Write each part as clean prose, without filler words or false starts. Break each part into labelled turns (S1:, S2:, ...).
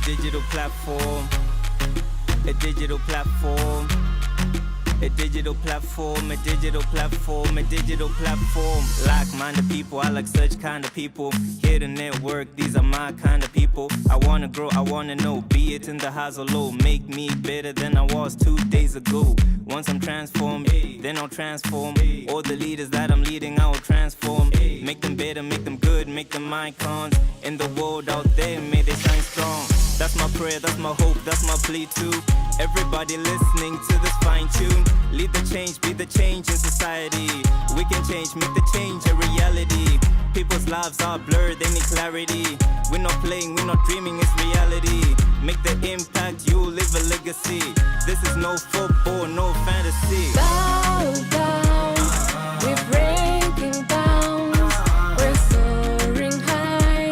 S1: digital platform, a digital platform, a digital platform, a digital platform, a digital platform. Like-minded people, I like such kind of people. Here to network, these are my kind of people. I wanna grow, I wanna know, be it in the highs or low. Make me better than I was 2 days ago. Once I'm transformed, then I'll transform. All the leaders that I'm leading, I will transform. Make them better, make them good, make them icons. In the world out there, may they shine strong. That's my prayer, that's my hope, that's my plea too. Everybody listening to this fine tune. Lead the change, be the change in society. We can change, make the change a reality. People's lives are blurred, they need clarity. We're not playing, we're not dreaming, it's reality. Make the impact, you live a legacy. This is no football, no fantasy.
S2: Bow down, we're breaking bounds. We're soaring high,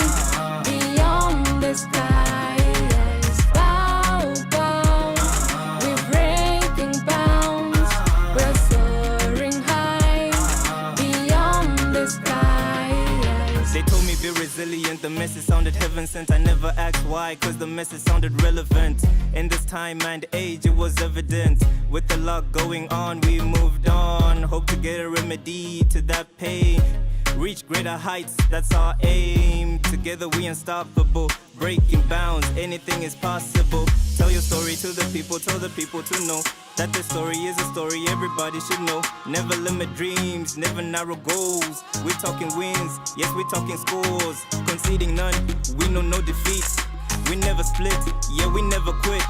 S2: beyond the skies. Bow down, we're breaking bounds. We're soaring high, beyond the skies.
S1: They told me be resilient, the message sounded heaven sent. I never asked why, cause the message sounded relevant. In this time and age it was evident. With a lot going on we moved on. Hope to get a remedy to that pain. Reach greater heights, that's our aim. Together we unstoppable, breaking bounds, anything is possible. Tell your story to the people, tell the people to know that this story is a story everybody should know. Never limit dreams, never narrow goals. We're talking wins, yes we're talking scores. Conceding none, we know no defeat. We never split, yeah we never quit.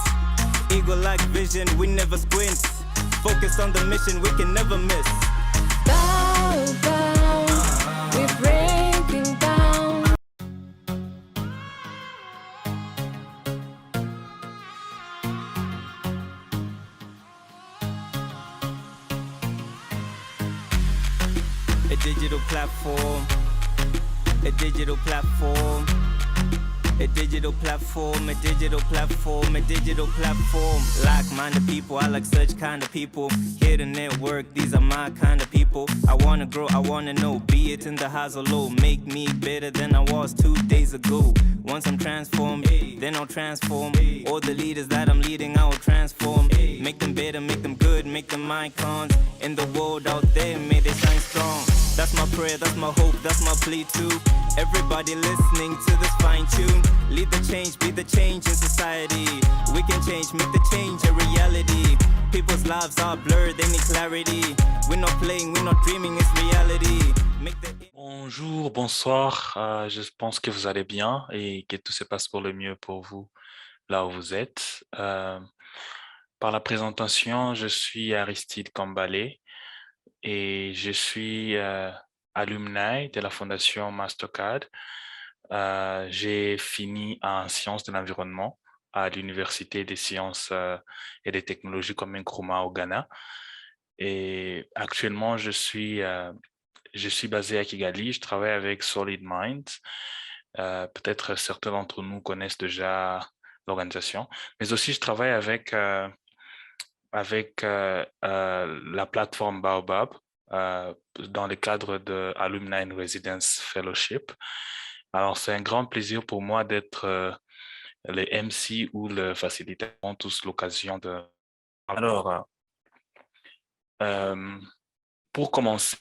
S1: Eagle-like vision, we never squint. Focus on the mission, we can never miss.
S2: Bow down, we're breaking bounds.
S1: A digital platform, a digital platform, a digital platform, a digital platform, a digital platform. Like-minded people, I like such kind of people. Here to network, these are my kind of people. I wanna grow, I wanna know, be it in the highs or low. Make me better than I was 2 days ago. Once I'm transformed, then I'll transform. All the leaders that I'm leading, I will transform. Make them better, make them good, make them icons. In the world out there, may they shine strong. That's my prayer, that's my hope, that's my plea too. Everybody listening to this fine tune. Lead the change, be the change in society. We can change, make the change a reality. People's lives are blurred, they need clarity. We're not playing, we're not dreaming, it's reality. Make the...
S3: Bonjour, bonsoir, je pense que vous allez bien et que tout se passe pour le mieux pour vous là où vous êtes. Par la présentation, je suis Aristide Kambale et je suis alumni de la Fondation Mastercard. J'ai fini en sciences de l'environnement à l'Université des sciences et des technologies comme Nkrumah au Ghana. Et actuellement, je suis basé à Kigali, je travaille avec Solid Minds. Peut-être certains d'entre nous connaissent déjà l'organisation, mais aussi je travaille avec la plateforme Baobab dans le cadre de Alumni in Residence Fellowship. Alors, c'est un grand plaisir pour moi d'être le MC ou le facilitateur. On a tous l'occasion de... Alors, pour commencer,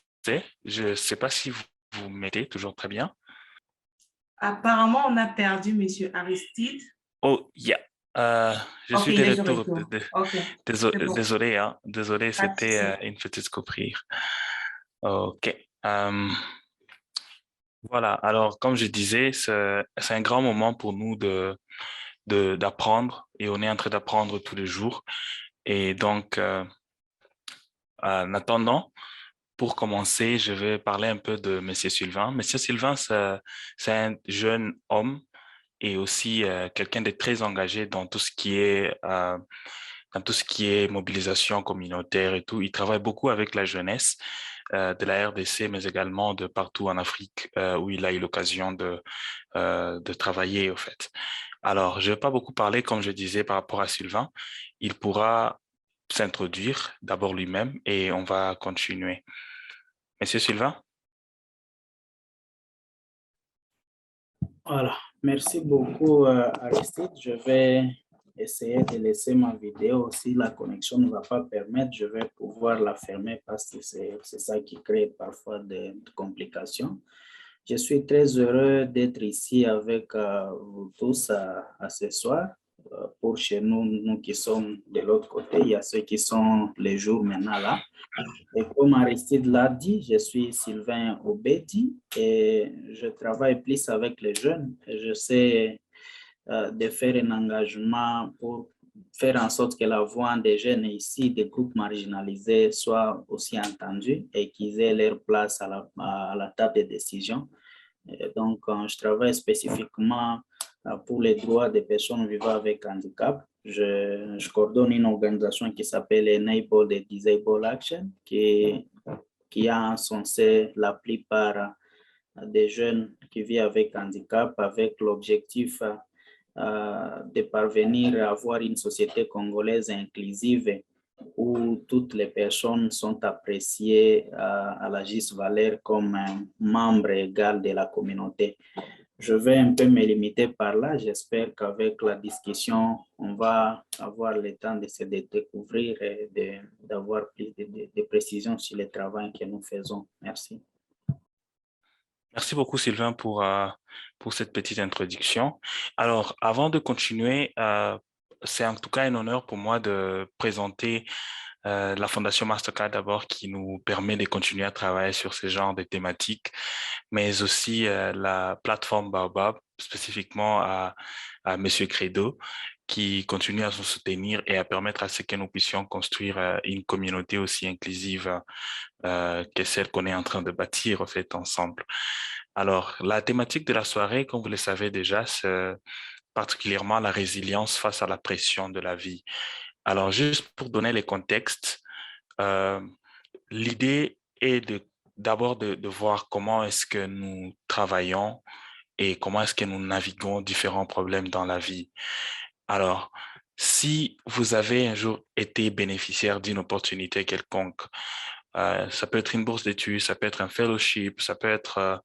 S3: je ne sais pas si vous m'aidez toujours très bien.
S4: Apparemment, on a perdu Monsieur Aristide.
S3: Oh, yeah. Je suis de retour. Désolé, hein. Désolé, c'était une petite coupure. OK. Voilà, alors comme je disais, c'est un grand moment pour nous d'apprendre et on est en train d'apprendre tous les jours. Et donc, en attendant, pour commencer, je vais parler un peu de M. Sylvain. M. Sylvain, c'est un jeune homme et aussi quelqu'un de très engagé dans tout ce qui est mobilisation communautaire et tout. Il travaille beaucoup avec la jeunesse de la RDC, mais également de partout en Afrique où il a eu l'occasion de travailler, au fait. Alors, je ne vais pas beaucoup parler, comme je disais, par rapport à Sylvain. Il pourra s'introduire d'abord lui-même et on va continuer. Monsieur Sylvain?
S5: Voilà. Merci beaucoup, Aristide. Je vais essayer de laisser ma vidéo. Si la connexion ne va pas permettre, je vais pouvoir la fermer parce que c'est ça qui crée parfois des complications. Je suis très heureux d'être ici avec vous tous à ce soir. Pour chez nous, nous qui sommes de l'autre côté, il y a ceux qui sont les jours maintenant là. Et comme Aristide l'a dit, je suis Sylvain Obedi et je travaille plus avec les jeunes. Et je sais de faire un engagement pour faire en sorte que la voix des jeunes ici, des groupes marginalisés, soit aussi entendue et qu'ils aient leur place à la table de décision. Et donc, je travaille spécifiquement pour les droits des personnes vivant avec handicap. Je coordonne une organisation qui s'appelle Enable the Disabled Action, qui a censé la plupart des jeunes qui vivent avec handicap, avec l'objectif de parvenir à avoir une société congolaise inclusive où toutes les personnes sont appréciées à la juste valeur comme un membre égal de la communauté. Je vais un peu me limiter par là. J'espère qu'avec la discussion, on va avoir le temps de se découvrir et d'avoir plus de précisions sur le travail que nous faisons. Merci.
S3: Merci beaucoup, Sylvain, pour cette petite introduction. Alors, avant de continuer, c'est en tout cas un honneur pour moi de présenter la Fondation Mastercard d'abord, qui nous permet de continuer à travailler sur ce genre de thématiques, mais aussi la plateforme Baobab, spécifiquement à Monsieur Credo, qui continue à nous soutenir et à permettre à ce que nous puissions construire une communauté aussi inclusive que celle qu'on est en train de bâtir en fait ensemble. Alors, la thématique de la soirée, comme vous le savez déjà, c'est particulièrement la résilience face à la pression de la vie. Alors, juste pour donner les contextes, l'idée est d'abord de voir comment est-ce que nous travaillons et comment est-ce que nous naviguons différents problèmes dans la vie. Alors, si vous avez un jour été bénéficiaire d'une opportunité quelconque, ça peut être une bourse d'études, ça peut être un fellowship, ça peut être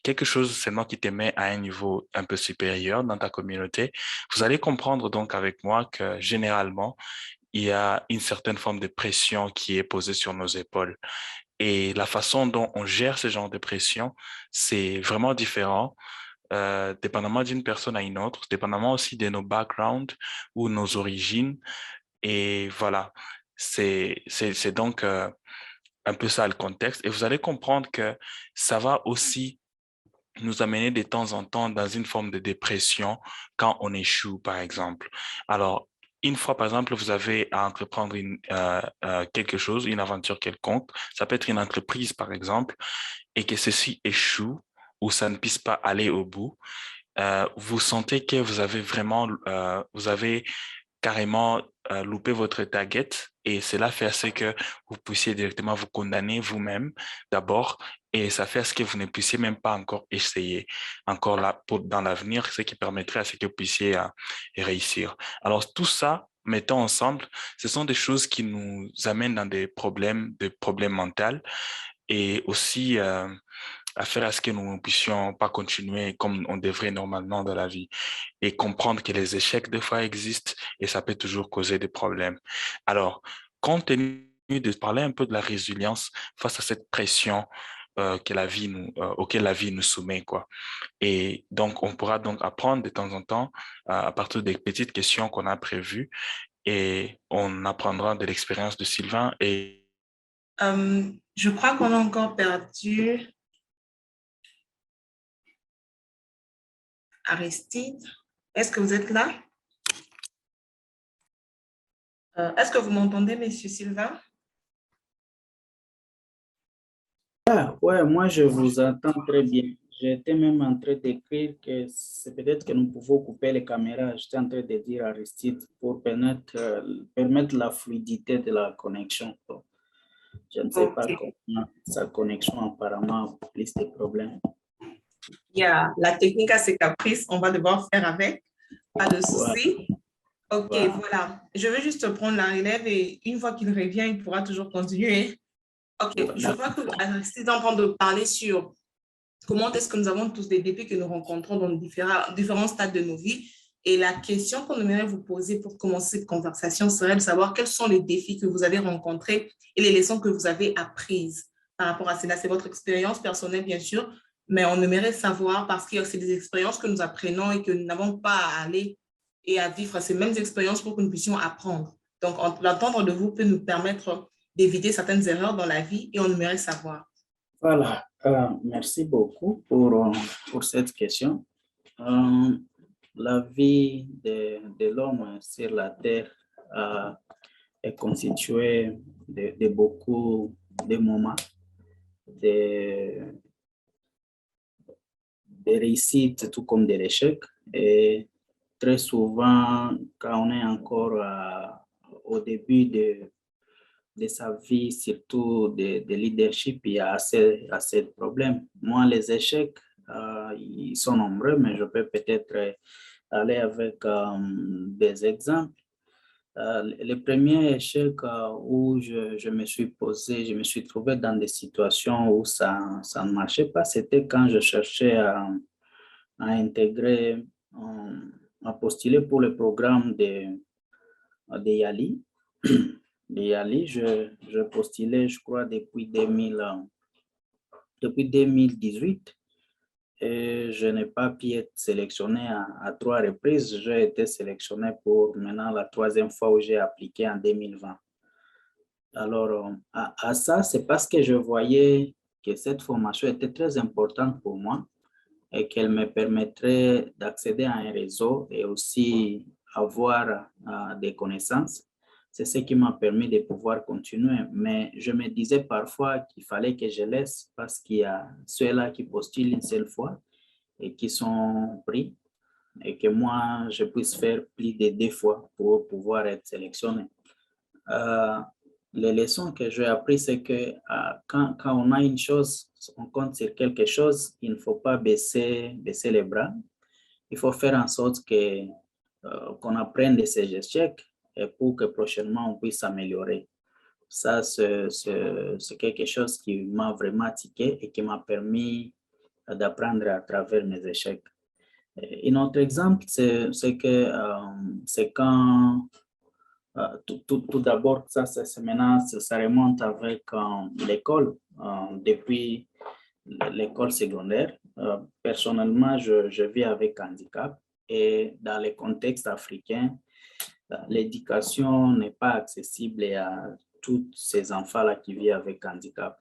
S3: quelque chose seulement qui te met à un niveau un peu supérieur dans ta communauté. Vous allez comprendre donc avec moi que généralement, il y a une certaine forme de pression qui est posée sur nos épaules. Et la façon dont on gère ce genre de pression, c'est vraiment différent, dépendamment d'une personne à une autre, dépendamment aussi de nos backgrounds ou nos origines. Et voilà, c'est donc un peu ça le contexte. Et vous allez comprendre que ça va aussi nous amener de temps en temps dans une forme de dépression quand on échoue, par exemple. Alors, une fois, par exemple, vous avez à entreprendre quelque chose, une aventure quelconque, ça peut être une entreprise, par exemple, et que ceci échoue ou ça ne puisse pas aller au bout, vous sentez que vous avez vraiment, vous avez carrément loupé votre target et cela fait à ce que vous puissiez directement vous condamner vous-même d'abord et ça fait à ce que vous ne puissiez même pas encore essayer encore là dans l'avenir, ce qui permettrait à ce que vous puissiez réussir. Alors tout ça, mettons ensemble, ce sont des choses qui nous amènent dans des problèmes mentaux et aussi à faire à ce que nous ne puissions pas continuer comme on devrait normalement dans la vie et comprendre que les échecs des fois existent et ça peut toujours causer des problèmes. Alors, compte tenu de parler un peu de la résilience face à cette pression que auquel la vie nous soumet, quoi. Et donc, on pourra donc apprendre de temps en temps à partir des petites questions qu'on a prévues et on apprendra de l'expérience de Sylvain et
S4: je crois qu'on a encore perdu Aristide. Est-ce que vous êtes là? Est-ce que vous m'entendez, Monsieur Sylvain?
S5: Ah, ouais, moi je vous entends très bien. J'étais même en train d'écrire que c'est peut-être que nous pouvons couper les caméras. J'étais en train de dire à Aristide pour permettre la fluidité de la connexion. Je ne sais pas comment sa connexion apparemment a plus de problèmes.
S4: Yeah, la technique a ses caprices, on va devoir faire avec, pas de souci. Ok, voilà. Je vais juste prendre la relève et une fois qu'il revient, il pourra toujours continuer. Ok, je vois que Aristide est en train de parler sur comment est-ce que nous avons tous des défis que nous rencontrons dans différents stades de nos vies. Et la question qu'on aimerait vous poser pour commencer cette conversation serait de savoir quels sont les défis que vous avez rencontrés et les leçons que vous avez apprises par rapport à cela. C'est votre expérience personnelle, bien sûr, mais on aimerait savoir parce que c'est des expériences que nous apprenons et que nous n'avons pas à aller et à vivre ces mêmes expériences pour que nous puissions apprendre. Donc, l'entendre de vous peut nous permettre d'éviter certaines erreurs dans la vie et on aimerait savoir.
S5: Voilà, merci beaucoup pour cette question. La vie de l'homme sur la terre est constituée de beaucoup de moments, de réussites tout comme des échecs. Et très souvent, quand on est encore au début de sa vie, surtout de leadership, il y a assez de problèmes. Moi, les échecs, ils sont nombreux, mais je peux peut-être aller avec des exemples. Le premier échec où je me suis trouvé dans des situations où ça ne marchait pas, c'était quand je cherchais à intégrer, à postuler pour le programme de YALI. De YALI, je postulais, je crois, depuis 2018. Et je n'ai pas pu être sélectionné à 3 reprises. J'ai été sélectionné pour maintenant la 3e fois où j'ai appliqué en 2020. Alors, à ça, c'est parce que je voyais que cette formation était très importante pour moi et qu'elle me permettrait d'accéder à un réseau et aussi avoir des connaissances. C'est ce qui m'a permis de pouvoir continuer. Mais je me disais parfois qu'il fallait que je laisse parce qu'il y a ceux-là qui postulent une seule fois et qui sont pris et que moi, je puisse faire plus de 2 fois pour pouvoir être sélectionné. Les leçons que j'ai apprises, c'est que quand on a une chose, on compte sur quelque chose, il ne faut pas baisser les bras. Il faut faire en sorte qu'on apprenne de ces échecs et pour que prochainement on puisse s'améliorer. Ça, c'est quelque chose qui m'a vraiment tiqué et qui m'a permis d'apprendre à travers mes échecs. Un autre exemple, c'est quand, tout d'abord, ça remonte avec l'école, depuis l'école secondaire. Personnellement, je vis avec handicap et dans les contextes africains, l'éducation n'est pas accessible à tous ces enfants-là qui vivent avec handicap.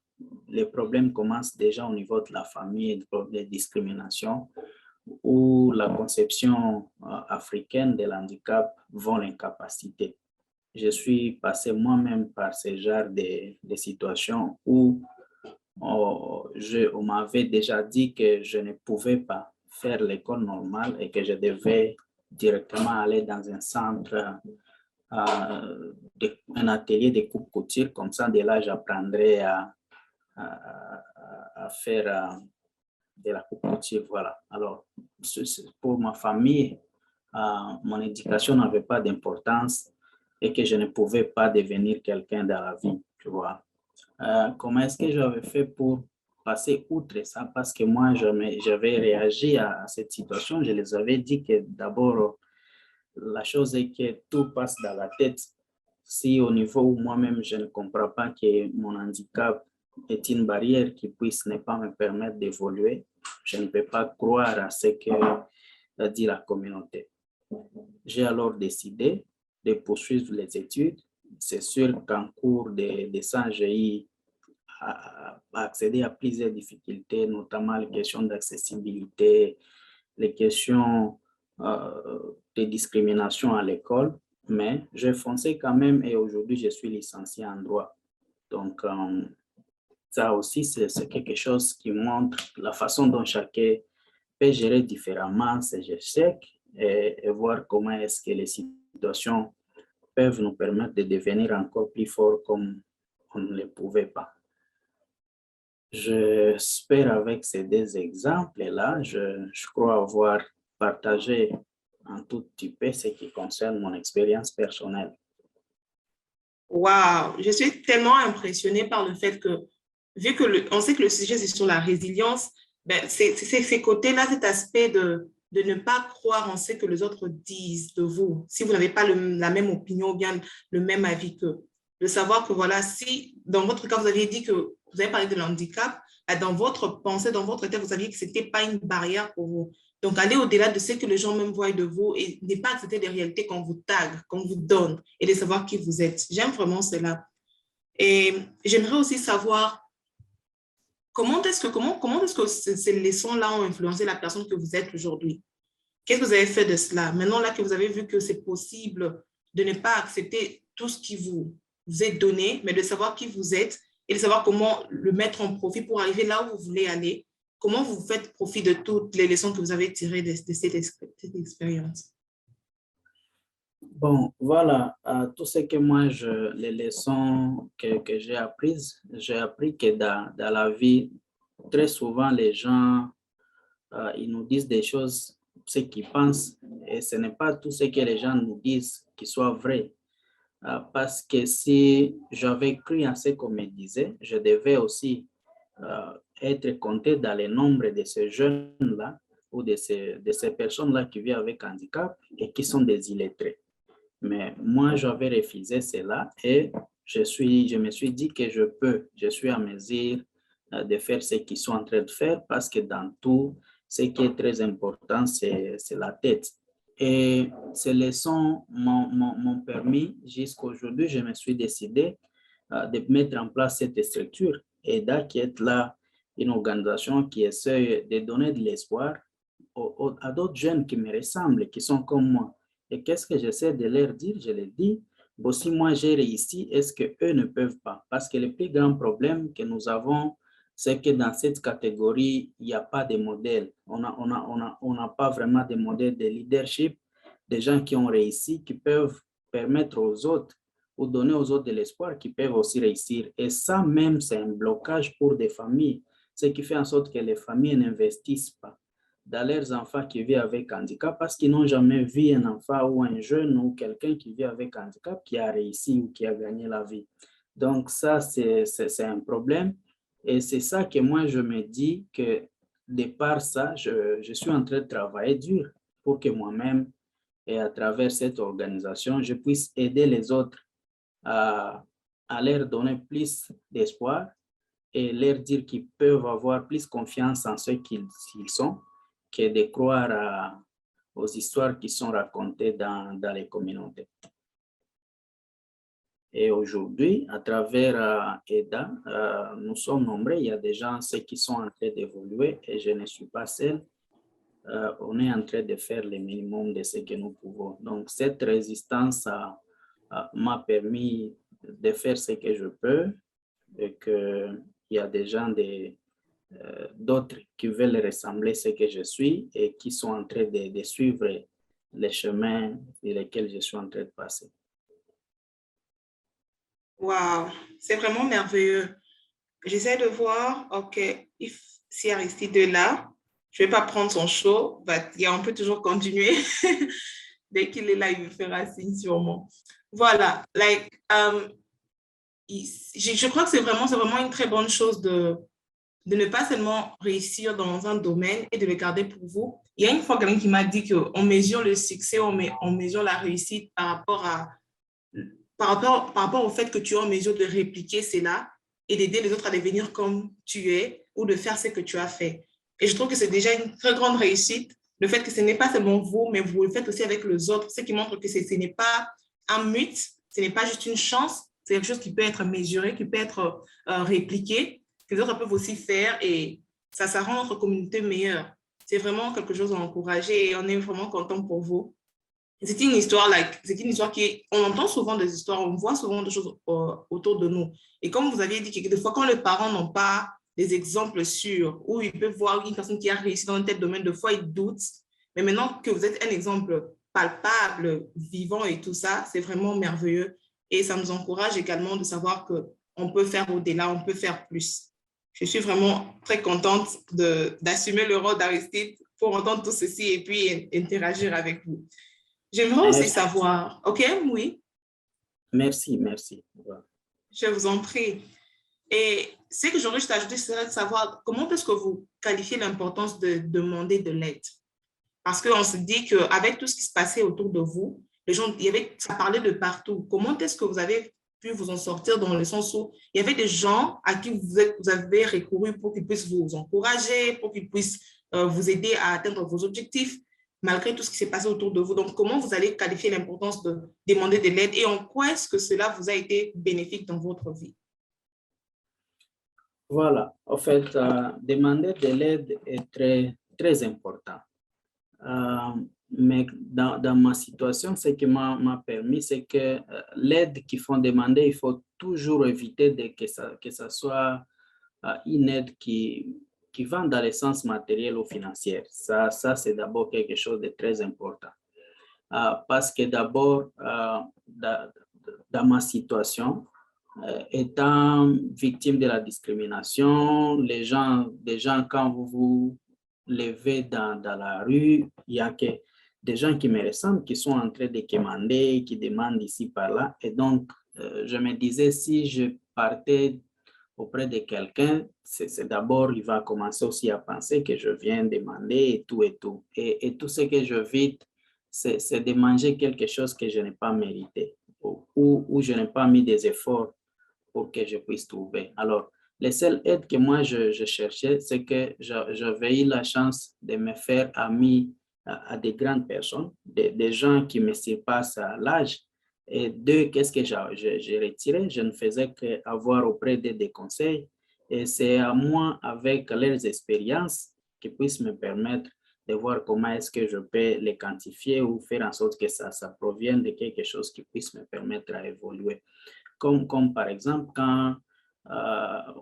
S5: Les problèmes commencent déjà au niveau de la famille, des discriminations, où la conception africaine de l'handicap vend l'incapacité. Je suis passé moi-même par ce genre de situations où on m'avait déjà dit que je ne pouvais pas faire l'école normale et que je devais directement aller dans un centre, un atelier de coupe-couture. Comme ça, de là, j'apprendrai à faire de la coupe-couture. Voilà. Alors, pour ma famille, mon éducation n'avait pas d'importance et que je ne pouvais pas devenir quelqu'un dans la vie, tu vois. Comment est-ce que j'avais fait pour passer outre ça? Parce que moi, j'avais réagi à cette situation. Je les avais dit que d'abord, la chose est que tout passe dans la tête. Si au niveau où moi-même, je ne comprends pas que mon handicap est une barrière qui puisse ne pas me permettre d'évoluer, je ne peux pas croire à ce que dit la communauté. J'ai alors décidé de poursuivre les études. C'est sûr qu'en cours de ça, j'ai eu à accéder à plusieurs difficultés, notamment les questions d'accessibilité, les questions de discrimination à l'école, mais j'ai foncé quand même et aujourd'hui, je suis licencié en droit. Donc, ça aussi, c'est quelque chose qui montre la façon dont chacun peut gérer différemment ses échecs et voir comment est-ce que les situations peuvent nous permettre de devenir encore plus forts comme on ne le pouvait pas. J'espère avec ces 2 exemples-là, je crois avoir partagé un tout petit peu ce qui concerne mon expérience personnelle.
S4: Wow, je suis tellement impressionnée par le fait que, vu que on sait que le sujet c'est sur la résilience, ben, c'est ces côtés-là, cet aspect de ne pas croire en ce que les autres disent de vous, si vous n'avez pas la même opinion ou bien le même avis qu'eux. De savoir que voilà, si dans votre cas, vous aviez dit que vous avez parlé de l'handicap, dans votre pensée, dans votre tête, vous saviez que ce n'était pas une barrière pour vous. Donc, aller au-delà de ce que les gens même voient de vous et ne pas accepter les réalités qu'on vous tague, qu'on vous donne et de savoir qui vous êtes. J'aime vraiment cela. Et j'aimerais aussi savoir comment est-ce que ces leçons-là ont influencé la personne que vous êtes aujourd'hui? Qu'est-ce que vous avez fait de cela? Maintenant, là que vous avez vu que c'est possible de ne pas accepter tout ce qui vous est donné, mais de savoir qui vous êtes et de savoir comment le mettre en profit pour arriver là où vous voulez aller, comment vous faites profit de toutes les leçons que vous avez tirées de cette expérience?
S5: Bon, voilà, tout ce que moi, les leçons que j'ai apprises, j'ai appris que dans la vie, très souvent, les gens, ils nous disent des choses, ce qu'ils pensent, et ce n'est pas tout ce que les gens nous disent qui soit vrai. Parce que si j'avais cru en ce qu'on me disait, je devais aussi être compté dans le nombre de ces jeunes-là ou de ces personnes-là qui vivent avec handicap et qui sont des illettrés. Mais moi, j'avais refusé cela et je me suis dit que je suis à mesure de faire ce qu'ils sont en train de faire parce que dans tout, ce qui est très important, c'est la tête. Et ces leçons m'ont permis, jusqu'à aujourd'hui, je me suis décidé de mettre en place cette structure et qui est là une organisation qui essaie de donner de l'espoir à d'autres jeunes qui me ressemblent, qui sont comme moi. Et qu'est-ce que j'essaie de leur dire? Je leur dis, bon, si moi j'ai réussi, est-ce qu'eux ne peuvent pas? Parce que le plus grand problème que nous avons, c'est que dans cette catégorie, il n'y a pas de modèle. On n'a pas vraiment de modèle de leadership, des gens qui ont réussi, qui peuvent permettre aux autres ou donner aux autres de l'espoir, qui peuvent aussi réussir. Et ça même, c'est un blocage pour des familles, ce qui fait en sorte que les familles n'investissent pas dans leurs enfants qui vivent avec handicap parce qu'ils n'ont jamais vu un enfant ou un jeune ou quelqu'un qui vit avec handicap qui a réussi ou qui a gagné la vie. Donc ça, c'est un problème. Et c'est ça que moi, je me dis que de par ça, je suis en train de travailler dur pour que moi-même et à travers cette organisation, je puisse aider les autres à leur donner plus d'espoir et leur dire qu'ils peuvent avoir plus confiance en ce qu'ils sont que de croire aux histoires qui sont racontées dans les communautés. Et aujourd'hui, à travers EDA, nous sommes nombreux. Il y a des gens qui sont en train d'évoluer et je ne suis pas seul. On est en train de faire le minimum de ce que nous pouvons. Donc, cette résistance m'a permis de faire ce que je peux et qu'il y a des gens d'autres qui veulent ressembler à ce que je suis et qui sont en train de suivre les chemins sur lesquels je suis en train de passer.
S4: Wow, c'est vraiment merveilleux. J'essaie de voir, OK, si Aristide est là, je ne vais pas prendre son show, on peut toujours continuer. Dès qu'il est là, il me fera signe sûrement. Voilà, je crois que c'est vraiment une très bonne chose de ne pas seulement réussir dans un domaine et de le garder pour vous. Il y a une fois quelqu'un qui m'a dit qu'on mesure le succès, on mesure la réussite par rapport au fait que tu es en mesure de répliquer cela et d'aider les autres à devenir comme tu es ou de faire ce que tu as fait. Et je trouve que c'est déjà une très grande réussite, le fait que ce n'est pas seulement vous, mais vous le faites aussi avec les autres, ce qui montre que ce n'est pas un mythe, ce n'est pas juste une chance, c'est quelque chose qui peut être mesuré, qui peut être répliqué, que les autres peuvent aussi faire et ça rend notre communauté meilleure. C'est vraiment quelque chose à encourager et on est vraiment content pour vous. C'est une histoire on entend souvent des histoires, on voit souvent des choses autour de nous. Et comme vous aviez dit, que des fois, quand les parents n'ont pas des exemples sûrs, où ils peuvent voir une personne qui a réussi dans un tel domaine, des fois, ils doutent. Mais maintenant que vous êtes un exemple palpable, vivant et tout ça, c'est vraiment merveilleux. Et ça nous encourage également de savoir qu'on peut faire au-delà, on peut faire plus. Je suis vraiment très contente d'assumer le rôle d'Aristide pour entendre tout ceci et puis interagir avec vous. J'aimerais aussi savoir, OK, oui?
S5: Merci.
S4: Je vous en prie. Et ce que j'aurais juste ajouté, serait de savoir comment est-ce que vous qualifiez l'importance de demander de l'aide. Parce qu'on se dit qu'avec tout ce qui se passait autour de vous, les gens, ça parlait de partout. Comment est-ce que vous avez pu vous en sortir dans le sens où il y avait des gens à qui vous avez recouru pour qu'ils puissent vous encourager, pour qu'ils puissent vous aider à atteindre vos objectifs, malgré tout ce qui s'est passé autour de vous. Donc, comment vous allez qualifier l'importance de demander de l'aide et en quoi est-ce que cela vous a été bénéfique dans votre vie?
S5: Voilà, en fait, demander de l'aide est très, très important. Mais dans ma situation, ce qui m'a permis, c'est que l'aide qu'il faut demander, il faut toujours éviter que ça soit une aide qui va dans le sens matériel ou financier. Ça c'est d'abord quelque chose de très important. Parce que d'abord, dans ma situation, étant victime de la discrimination, les gens, quand vous vous levez dans la rue, il y a des gens qui me ressemblent, qui sont en train de commander, qui demandent ici, par là. Et donc, je me disais, si je partais auprès de quelqu'un, c'est d'abord, il va commencer aussi à penser que je viens demander et tout et tout. Et tout ce que je vis, c'est de manger quelque chose que je n'ai pas mérité ou je n'ai pas mis des efforts pour que je puisse trouver. Alors, les seules aides que moi je cherchais, c'est que j'avais eu la chance de me faire ami à des grandes personnes, des gens qui me surpassent à l'âge. Et deux, qu'est-ce que j'ai retiré? Je ne faisais qu'avoir auprès d'eux des conseils. Et c'est à moi, avec leurs expériences, qui puissent me permettre de voir comment est-ce que je peux les quantifier ou faire en sorte que ça provienne de quelque chose qui puisse me permettre à évoluer. Comme par exemple, quand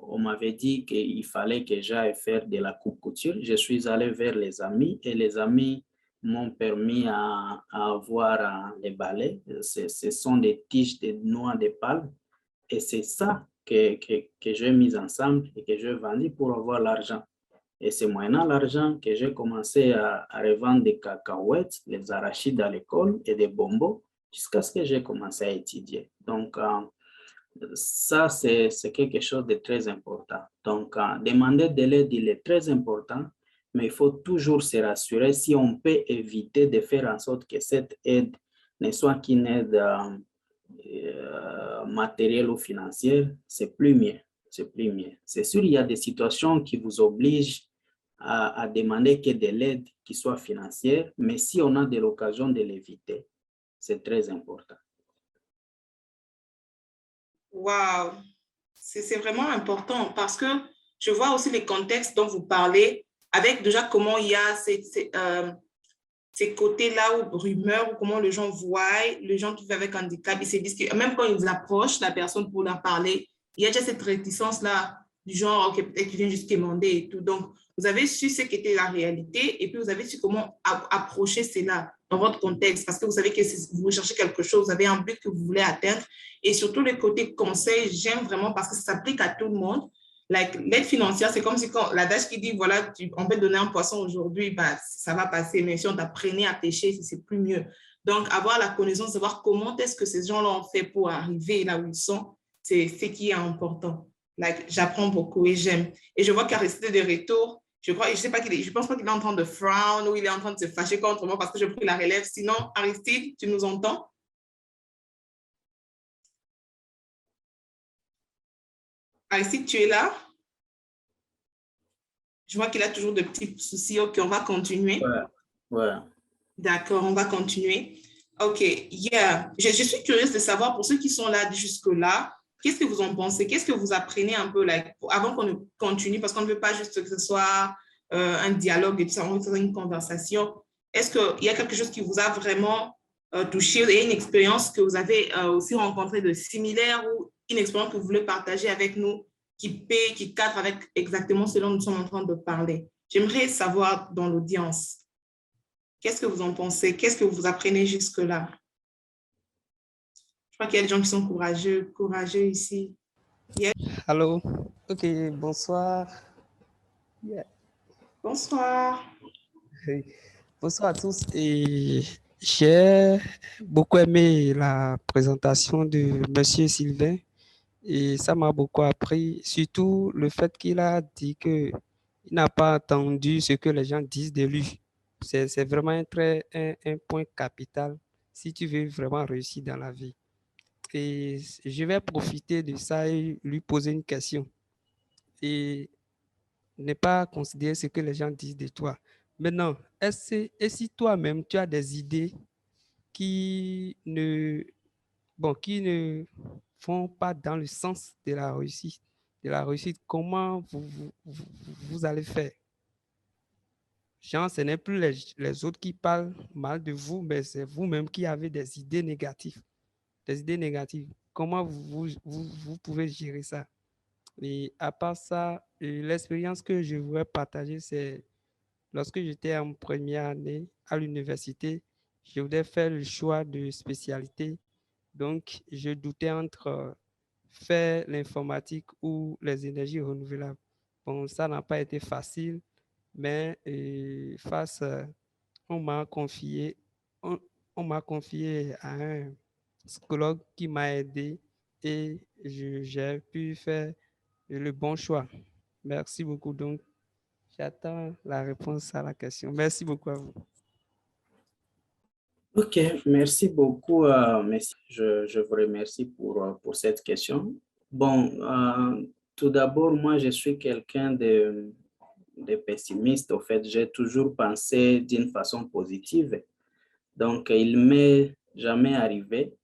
S5: on m'avait dit qu'il fallait que j'aille faire de la coupe-couture, je suis allé vers les amis et les amis m'ont permis à avoir les balais. Ce sont des tiges de noix de palme et c'est ça que j'ai mis ensemble et que j'ai vendu pour avoir l'argent. Et c'est moyennant l'argent que j'ai commencé à revendre des cacahuètes, les arachides à l'école et des bonbons jusqu'à ce que j'ai commencé à étudier. Donc, ça, c'est quelque chose de très important. Donc, demander de l'aide, il est très important, mais il faut toujours se rassurer si on peut éviter de faire en sorte que cette aide ne soit qu'une aide matérielle ou financière, c'est plus mieux. C'est plus mieux. C'est sûr, il y a des situations qui vous obligent à demander que de l'aide qui soit financière, mais si on a de l'occasion de l'éviter, c'est très important.
S4: Wow, c'est vraiment important parce que je vois aussi les contextes dont vous parlez, avec déjà comment il y a ces côtés-là ou rumeurs ou comment les gens voient, les gens qui vivent avec handicap, ils se disent que même quand ils approchent la personne pour leur parler, il y a déjà cette réticence-là du genre, ok, peut-être qu'il vient juste demander et tout. Donc, vous avez su ce qu'était la réalité et puis vous avez su comment approcher cela dans votre contexte parce que vous savez que vous recherchez quelque chose, vous avez un but que vous voulez atteindre et surtout le côté conseil, j'aime vraiment parce que ça s'applique à tout le monde. L'aide financière, c'est comme si quand l'adage qui dit, voilà, on peut donner un poisson aujourd'hui, bah, ça va passer, mais si on t'apprenait à pêcher, c'est plus mieux. Donc, avoir la connaissance, savoir comment est-ce que ces gens-là ont fait pour arriver là où ils sont, c'est ce qui est important. J'apprends beaucoup et j'aime. Et je vois qu'Aristide de retour, je pense pas qu'il est en train de frown ou il est en train de se fâcher contre moi parce que je pris la relève. Sinon, Aristide, tu nous entends? Aristide, tu es là? Je vois qu'il a toujours de petits soucis. OK, on va continuer.
S5: Ouais.
S4: D'accord, on va continuer. OK, yeah. Je suis curieuse de savoir, pour ceux qui sont là jusque-là, qu'est-ce que vous en pensez? Qu'est-ce que vous apprenez un peu avant qu'on ne continue? Parce qu'on ne veut pas juste que ce soit un dialogue et tout ça, on veut faire une conversation. Est-ce qu'il y a quelque chose qui vous a vraiment touché et une expérience que vous avez aussi rencontrée de similaire ou une expérience que vous voulez partager avec nous qui cadre avec exactement ce dont nous sommes en train de parler? J'aimerais savoir dans l'audience. Qu'est-ce que vous en pensez? Qu'est-ce que vous apprenez jusque-là? Je crois qu'il y a des gens qui sont courageux ici. Yeah.
S6: Allô? OK, bonsoir. Yeah.
S4: Bonsoir.
S6: Bonsoir à tous. Et j'ai beaucoup aimé la présentation de Monsieur Sylvain Et ça m'a beaucoup appris, surtout le fait qu'il a dit qu'il n'a pas attendu ce que les gens disent de lui. C'est vraiment un point capital si tu veux vraiment réussir dans la vie. Et je vais profiter de ça et lui poser une question. Et ne pas considérer ce que les gens disent de toi. Maintenant, et si toi-même tu as des idées qui qui ne vont pas dans le sens de la réussite, comment vous allez faire? Genre, ce n'est plus les autres qui parlent mal de vous, mais c'est vous-même qui avez des idées négatives. Des idées négatives. Comment vous pouvez gérer ça? Et à part ça, l'expérience que je voudrais partager, c'est lorsque j'étais en première année à l'université, je voulais faire le choix de spécialité. Donc, je doutais entre faire l'informatique ou les énergies renouvelables. Bon, ça n'a pas été facile, mais on m'a confié, on m'a confié à un psychologue qui m'a aidé et j'ai pu faire le bon choix. Merci beaucoup. Donc, j'attends la réponse à la question. Merci beaucoup à vous.
S5: Ok, merci beaucoup. Merci. Je vous remercie pour cette question. Bon, tout d'abord, moi, je suis quelqu'un de pessimiste. Au fait, j'ai toujours pensé d'une façon positive. Donc, il ne m'est jamais arrivé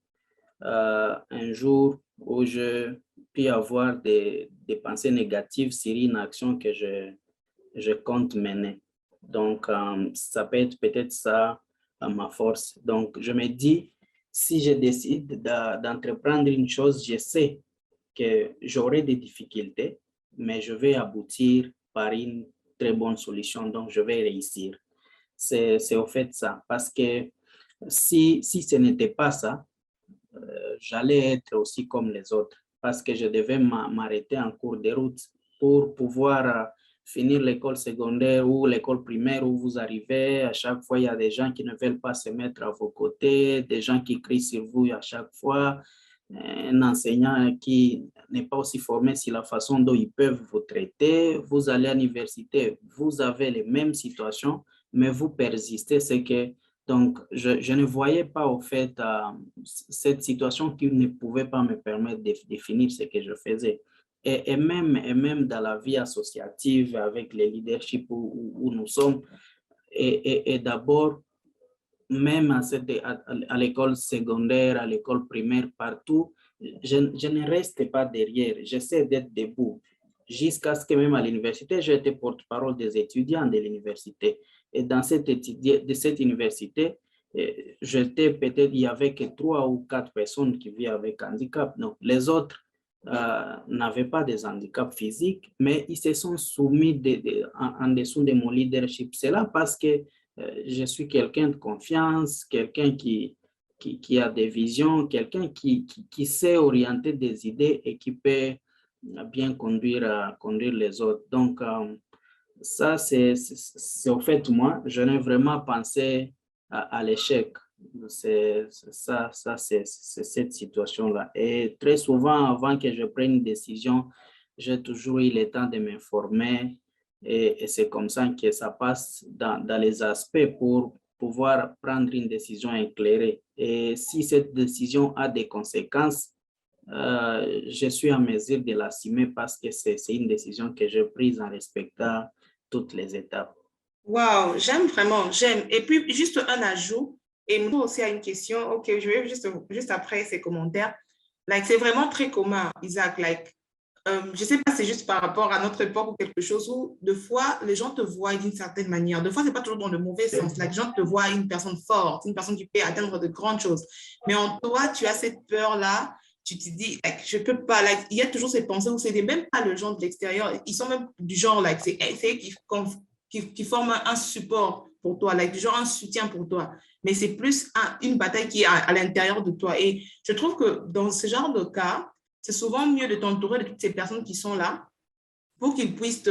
S5: un jour où je puis avoir des pensées négatives sur une action que je compte mener. Donc, ça peut être peut-être ça ma force. Donc, je me dis, si je décide d'entreprendre une chose, je sais que j'aurai des difficultés, mais je vais aboutir par une très bonne solution. Donc, je vais réussir. C'est au fait ça. Parce que si ce n'était pas ça, j'allais être aussi comme les autres parce que je devais m'arrêter en cours de route pour pouvoir finir l'école secondaire ou l'école primaire où vous arrivez. À chaque fois, il y a des gens qui ne veulent pas se mettre à vos côtés, des gens qui crient sur vous à chaque fois, un enseignant qui n'est pas aussi formé sur la façon dont ils peuvent vous traiter. Vous allez à l'université, vous avez les mêmes situations, mais vous persistez. C'est que donc, je ne voyais pas au fait cette situation qui ne pouvait pas me permettre de définir ce que je faisais. Et même dans la vie associative avec les leaderships où nous sommes, et d'abord, même à l'école secondaire, à l'école primaire, partout, je ne reste pas derrière, j'essaie d'être debout. Jusqu'à ce que même à l'université, j'ai été porte-parole des étudiants de l'université. Et dans cette université, j'étais peut-être, il y avait que 3 ou 4 personnes qui vivaient avec handicap. Donc, les autres n'avaient pas de handicap physique, mais ils se sont soumis en dessous de mon leadership. C'est là parce que je suis quelqu'un de confiance, quelqu'un qui a des visions, quelqu'un qui sait orienter des idées et qui peut bien conduire les autres. Donc, ça, c'est au fait moi, je n'ai vraiment pensé à l'échec. C'est cette situation-là. Et très souvent, avant que je prenne une décision, j'ai toujours eu le temps de m'informer et c'est comme ça que ça passe dans les aspects pour pouvoir prendre une décision éclairée. Et si cette décision a des conséquences, je suis en mesure de l'assumer parce que c'est une décision que j'ai prise en respectant toutes les étapes.
S4: Wow, j'aime vraiment, j'aime. Et puis, juste un ajout, et moi aussi à une question, ok, je vais juste après ces commentaires. Like, c'est vraiment très commun, Isaac. Like, je ne sais pas, c'est juste par rapport à notre époque ou quelque chose où, de fois, les gens te voient d'une certaine manière. De fois, ce n'est pas toujours dans le mauvais sens. Like, les gens te voient une personne forte, une personne qui peut atteindre de grandes choses. Mais en toi, tu as cette peur-là. Tu te dis, like, je ne peux pas. Like, il y a toujours ces pensées où ce n'est même pas le genre de l'extérieur. Ils sont même du genre, like, c'est eux qui forment un support pour toi, like, du genre un soutien pour toi. Mais c'est plus une bataille qui est à l'intérieur de toi. Et je trouve que dans ce genre de cas, c'est souvent mieux de t'entourer de toutes ces personnes qui sont là pour qu'ils puissent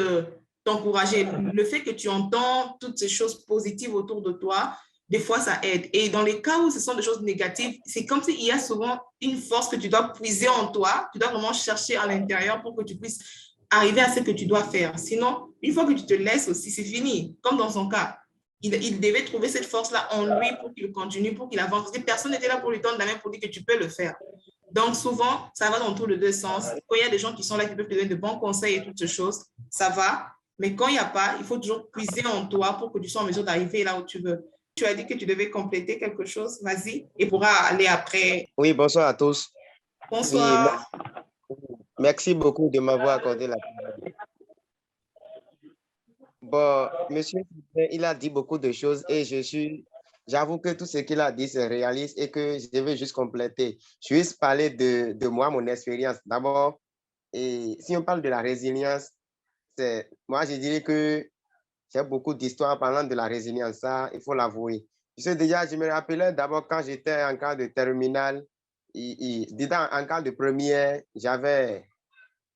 S4: t'encourager. Le fait que tu entends toutes ces choses positives autour de toi, des fois, ça aide. Et dans les cas où ce sont des choses négatives, c'est comme s'il y a souvent une force que tu dois puiser en toi. Tu dois vraiment chercher à l'intérieur pour que tu puisses arriver à ce que tu dois faire. Sinon, une fois que tu te laisses aussi, c'est fini. Comme dans son cas, il devait trouver cette force-là en lui pour qu'il continue, pour qu'il avance. Parce que personne n'était là pour lui tendre la main pour dire que tu peux le faire. Donc, souvent, ça va dans tous les deux sens. Quand il y a des gens qui sont là, qui peuvent te donner de bons conseils et toutes ces choses, ça va. Mais quand il n'y a pas, il faut toujours puiser en toi pour que tu sois en mesure d'arriver là où tu veux. Tu as dit que tu devais compléter quelque chose. Vas-y, et pourra aller après.
S7: Oui, bonsoir à tous.
S4: Bonsoir.
S7: Oui, merci beaucoup de m'avoir accordé la parole. Bon, monsieur, il a dit beaucoup de choses et j'avoue que tout ce qu'il a dit, c'est réaliste et que je vais juste compléter. Je vais juste parler de moi, mon expérience. D'abord, et si on parle de la résilience, moi, je dirais que j'ai beaucoup d'histoires parlant de la résilience, ça, il faut l'avouer. Je me rappelais d'abord quand j'étais en cas de terminale, en cas de première, j'avais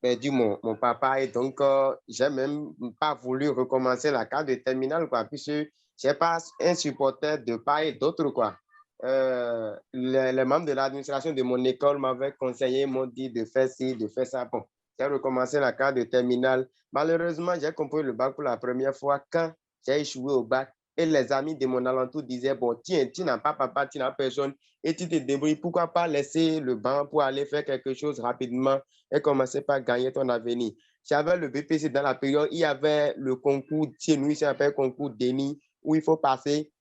S7: perdu mon papa et donc, j'ai même pas voulu recommencer la carte de terminale, quoi, puisque je n'ai pas un supporter de part et d'autre, quoi. Les membres de l'administration de mon école m'avaient conseillé, m'ont dit de faire ci, de faire ça. Bon, j'ai recommencé la carte de terminale. Malheureusement, j'ai compris le bac pour la première fois quand j'ai échoué au bac. Et les amis de mon alentour disaient, bon, tiens, tu n'as pas papa, tu n'as personne et tu te débrouilles. Pourquoi pas laisser le banc pour aller faire quelque chose rapidement et commencer par gagner ton avenir. J'avais le BPC dans la période, il y avait le concours, chez nous, il s'appelle concours DENI, où il faut passer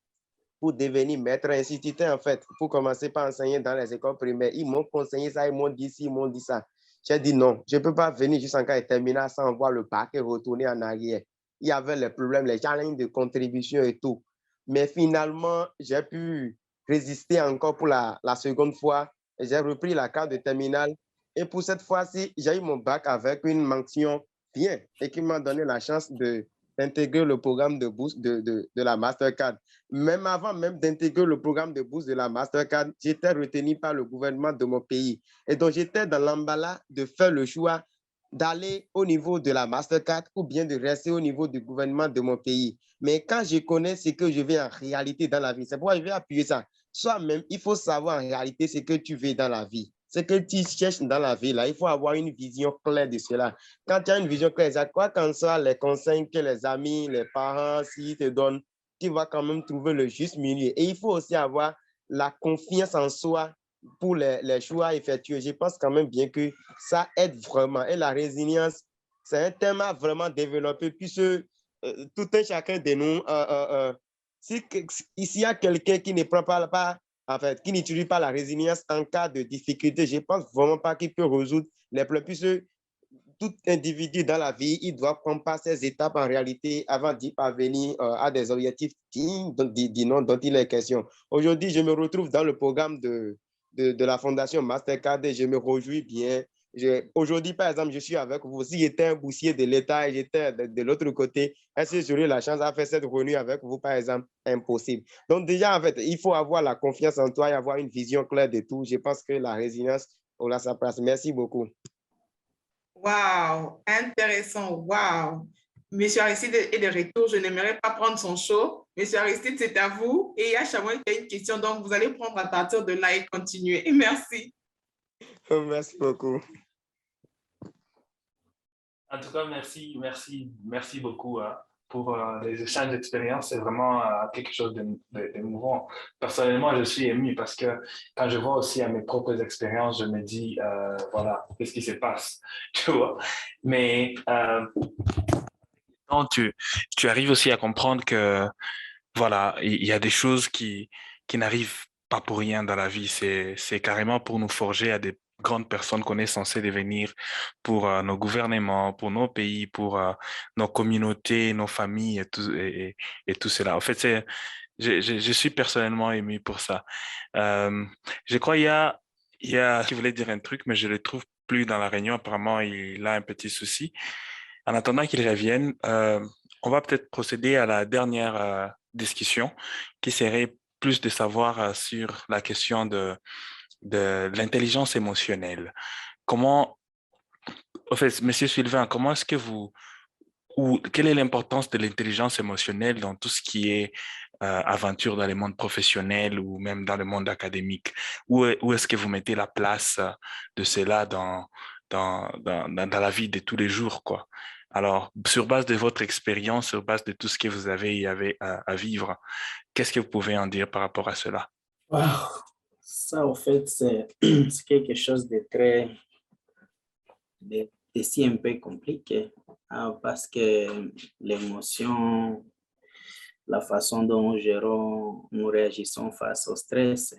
S7: pour devenir maître instituteur, en fait, pour commencer par enseigner dans les écoles primaires. Ils m'ont conseillé ça, ils m'ont dit ci, ils m'ont dit ça. J'ai dit non, je ne peux pas venir jusqu'en cas de terminale sans voir le bac et retourner en arrière. Il y avait les problèmes, les challenges de contribution et tout. Mais finalement, j'ai pu résister encore pour la seconde fois. J'ai repris la carte de terminale. Et pour cette fois-ci, j'ai eu mon bac avec une mention bien et qui m'a donné la chance d'intégrer le programme de bourse de la Mastercard. Même avant même d'intégrer le programme de bourse de la Mastercard, j'étais retenu par le gouvernement de mon pays. Et donc, j'étais dans l'emballas de faire le choix d'aller au niveau de la Mastercard ou bien de rester au niveau du gouvernement de mon pays. Mais quand je connais ce que je veux en réalité dans la vie, c'est pourquoi je vais appuyer ça. Soi-même, il faut savoir en réalité ce que tu veux dans la vie. Ce que tu cherches dans la vie, là, il faut avoir une vision claire de cela. Quand tu as une vision claire, quoi qu'en soit les conseils que les amis, les parents, s'ils te donnent, tu vas quand même trouver le juste milieu. Et il faut aussi avoir la confiance en soi pour les choix effectués. Je pense quand même bien que ça aide vraiment. Et la résilience, c'est un thème à vraiment développer, puisque tout un chacun de nous, s'il y a quelqu'un qui ne prend pas en fait, qui n'utilise pas la résilience en cas de difficulté, je ne pense vraiment pas qu'il peut résoudre les problèmes, puisque tout individu dans la vie, il doit prendre par ces étapes en réalité avant d'y parvenir à des objectifs dont il est question. Aujourd'hui, je me retrouve dans le programme de la Fondation Mastercard et je me réjouis bien. Aujourd'hui, par exemple, je suis avec vous. Si j'étais un boursier de l'État et j'étais de l'autre côté, est-ce que j'aurais la chance de faire cette réunion avec vous, par exemple? Impossible. Donc déjà, en fait, il faut avoir la confiance en toi et avoir une vision claire de tout. Je pense que la résilience aura sa place. Merci beaucoup.
S4: Wow, intéressant, wow. Monsieur Aristide est de retour, je n'aimerais pas prendre son show. Monsieur Aristide, c'est à vous. Et il y a Chamois qui a une question, donc vous allez prendre à partir de là et continuer. Et merci.
S7: Merci beaucoup.
S3: En tout cas, merci beaucoup pour les échanges d'expérience. C'est vraiment quelque chose d'émouvant. Personnellement, je suis ému parce que quand je vois aussi à mes propres expériences, je me dis, voilà, qu'est-ce qui se passe, tu vois. Mais non, tu arrives aussi à comprendre que, voilà, il y a des choses qui n'arrivent pas pour rien dans la vie. C'est carrément pour nous forger à des grandes personnes qu'on est censé devenir pour nos gouvernements, pour nos pays, pour nos communautés, nos familles et tout cela. En fait, je suis personnellement ému pour ça. Je crois il y a qui voulait dire un truc, mais je le trouve plus dans la réunion. Apparemment, il a un petit souci. En attendant qu'il revienne, on va peut-être procéder à la dernière discussion qui serait plus de savoir sur la question de l'intelligence émotionnelle. En fait, Monsieur Sylvain, comment est-ce que quelle est l'importance de l'intelligence émotionnelle dans tout ce qui est aventure dans le monde professionnel ou même dans le monde académique? Où est-ce que vous mettez la place de cela dans la vie de tous les jours, quoi? Alors, sur base de votre expérience, sur base de tout ce que vous avez à vivre, qu'est-ce que vous pouvez en dire par rapport à cela?
S5: Wow. Ça, en fait, c'est c'est quelque chose de très, de si un peu compliqué, hein, parce que l'émotion, la façon dont nous réagissons face au stress,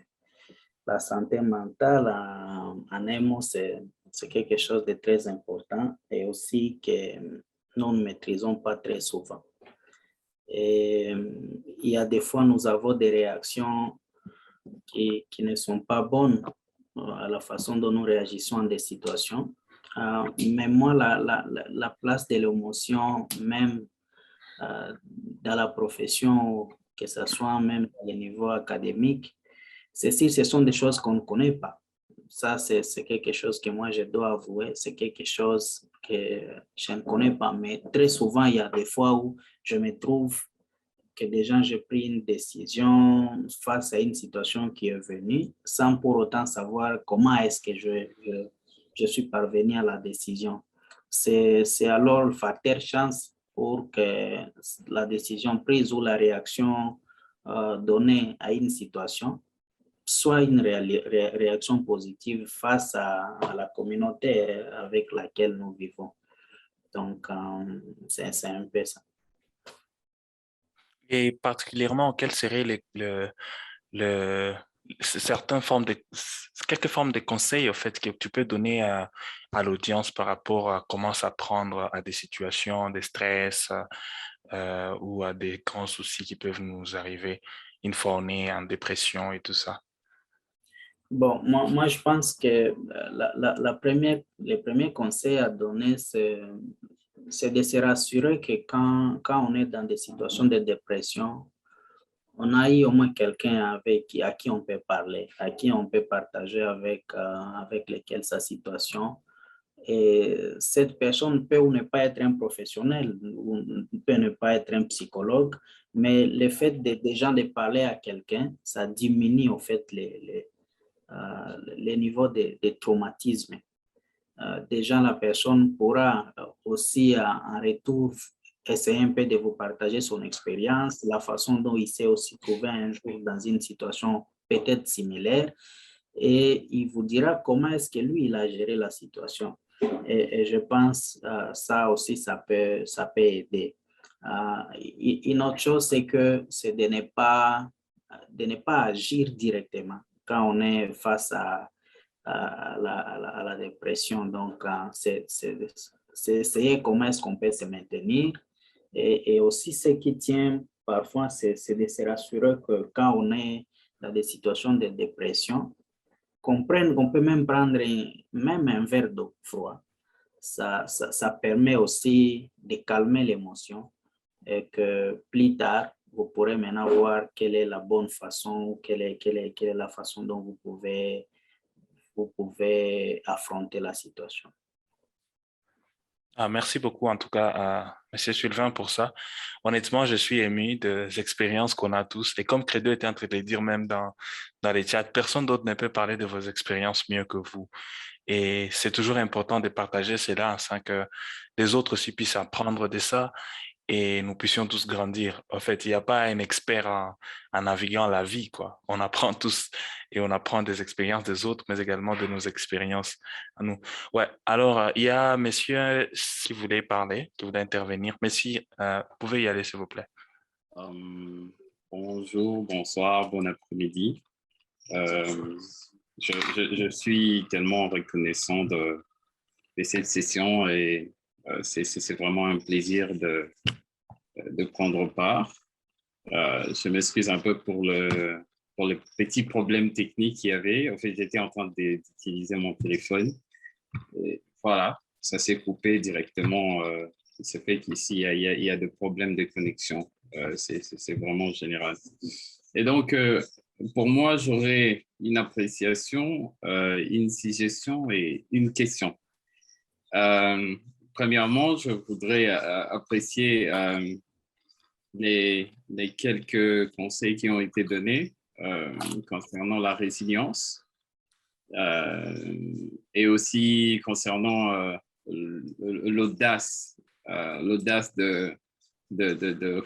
S5: la santé mentale en un mot, c'est quelque chose de très important et aussi que nous ne maîtrisons pas très souvent. Et il y a des fois, nous avons des réactions qui ne sont pas bonnes à la façon dont nous réagissons en des situations. Mais moi, la place de l'émotion, même dans la profession, que ce soit même à le niveau académique, c'est si ce sont des choses qu'on ne connaît pas. Ça, c'est quelque chose que moi, je dois avouer, c'est quelque chose que je ne connais pas. Mais très souvent, il y a des fois où je me trouve que déjà j'ai pris une décision face à une situation qui est venue sans pour autant savoir comment est-ce que je suis parvenu à la décision. C'est alors le facteur chance pour que la décision prise ou la réaction donnée à une situation soit une réaction positive face à la communauté avec laquelle nous vivons. Donc, c'est un peu ça.
S3: Et particulièrement, quelles seraient quelques formes de conseils, au fait, que tu peux donner à l'audience par rapport à comment s'apprendre à des situations de stress ou à des grands soucis qui peuvent nous arriver une fois on est en dépression et tout ça?
S5: Bon, moi, je pense que le premier conseil à donner, c'est de se rassurer que quand on est dans des situations de dépression, on a eu au moins quelqu'un à qui on peut parler, à qui on peut partager avec lequel sa situation. Et cette personne peut ou ne pas être un professionnel, ou peut ne pas être un psychologue, mais le fait déjà de parler à quelqu'un, ça diminue en fait les niveaux de traumatisme. Déjà, la personne pourra aussi en retour essayer un peu de vous partager son expérience, la façon dont il s'est aussi trouvé un jour dans une situation peut-être similaire, et il vous dira comment est-ce que lui, il a géré la situation. Et je pense ça aussi, ça peut aider. Une autre chose, c'est de ne pas agir directement quand on est face à la dépression. Donc, c'est essayer comment est-ce qu'on peut se maintenir. Et aussi, ce qui tient parfois, c'est de se rassurer que quand on est dans des situations de dépression, qu'on peut même prendre même un verre d'eau froide. Ça permet aussi de calmer l'émotion et que plus tard, vous pourrez maintenant voir quelle est la bonne façon, quelle est la façon dont vous pouvez affronter la situation.
S3: Merci beaucoup, en tout cas, M. Sylvain, pour ça. Honnêtement, je suis ému des expériences qu'on a tous. Et comme Credo était en train de le dire même dans les chats, personne d'autre ne peut parler de vos expériences mieux que vous. Et c'est toujours important de partager cela afin que les autres aussi puissent apprendre de ça et nous puissions tous grandir. En fait, il n'y a pas un expert en naviguant la vie, quoi. On apprend tous et on apprend des expériences des autres, mais également de nos expériences à nous. Ouais, alors, il y a monsieur, si vous voulez parler, qui voulait intervenir. Monsieur, vous pouvez y aller, s'il vous plaît.
S8: Bonjour, bonsoir, bon après-midi. Je suis tellement reconnaissant de cette session et c'est vraiment un plaisir de prendre part. Je m'excuse un peu pour le petit problème technique qu'il y avait. En fait, j'étais en train d'utiliser mon téléphone. Et voilà, ça s'est coupé directement. Ça fait qu'ici, il y a des problèmes de connexion. C'est vraiment général. Et donc, pour moi, j'aurais une appréciation, une suggestion et une question. Premièrement, je voudrais apprécier les quelques conseils qui ont été donnés concernant la résilience et aussi concernant l'audace de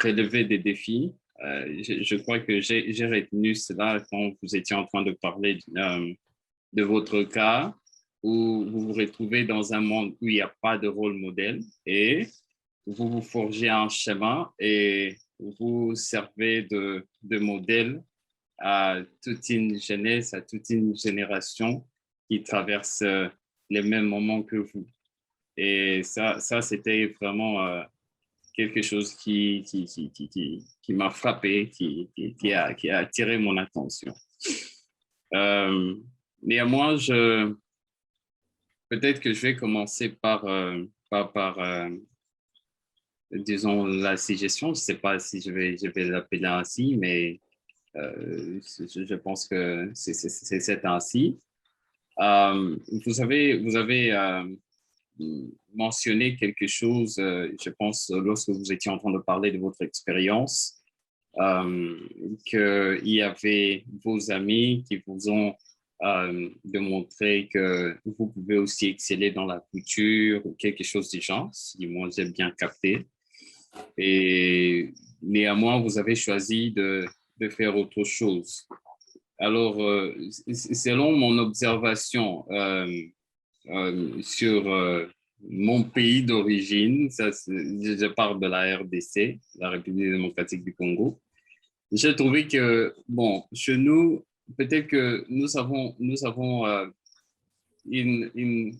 S8: relever des défis. Je crois que j'ai retenu cela quand vous étiez en train de parler de votre cas où vous vous retrouvez dans un monde où il n'y a pas de rôle modèle et vous vous forgez un chemin et vous servez de modèle à toute une jeunesse, à toute une génération qui traverse les mêmes moments que vous. Et ça c'était vraiment quelque chose qui m'a frappé, qui a attiré mon attention. Néanmoins, peut-être que je vais commencer par disons, la suggestion. Je ne sais pas si je vais l'appeler ainsi, mais je pense que c'est ainsi. Vous avez mentionné quelque chose, je pense, lorsque vous étiez en train de parler de votre expérience, qu'il y avait vos amis qui vous ont démontré que vous pouvez aussi exceller dans la couture ou quelque chose du genre, si moi j'ai bien capté. Et néanmoins, vous avez choisi de faire autre chose. Alors, selon mon observation sur mon pays d'origine, je parle de la RDC, la République démocratique du Congo, j'ai trouvé que, bon, chez nous, peut-être que nous avons une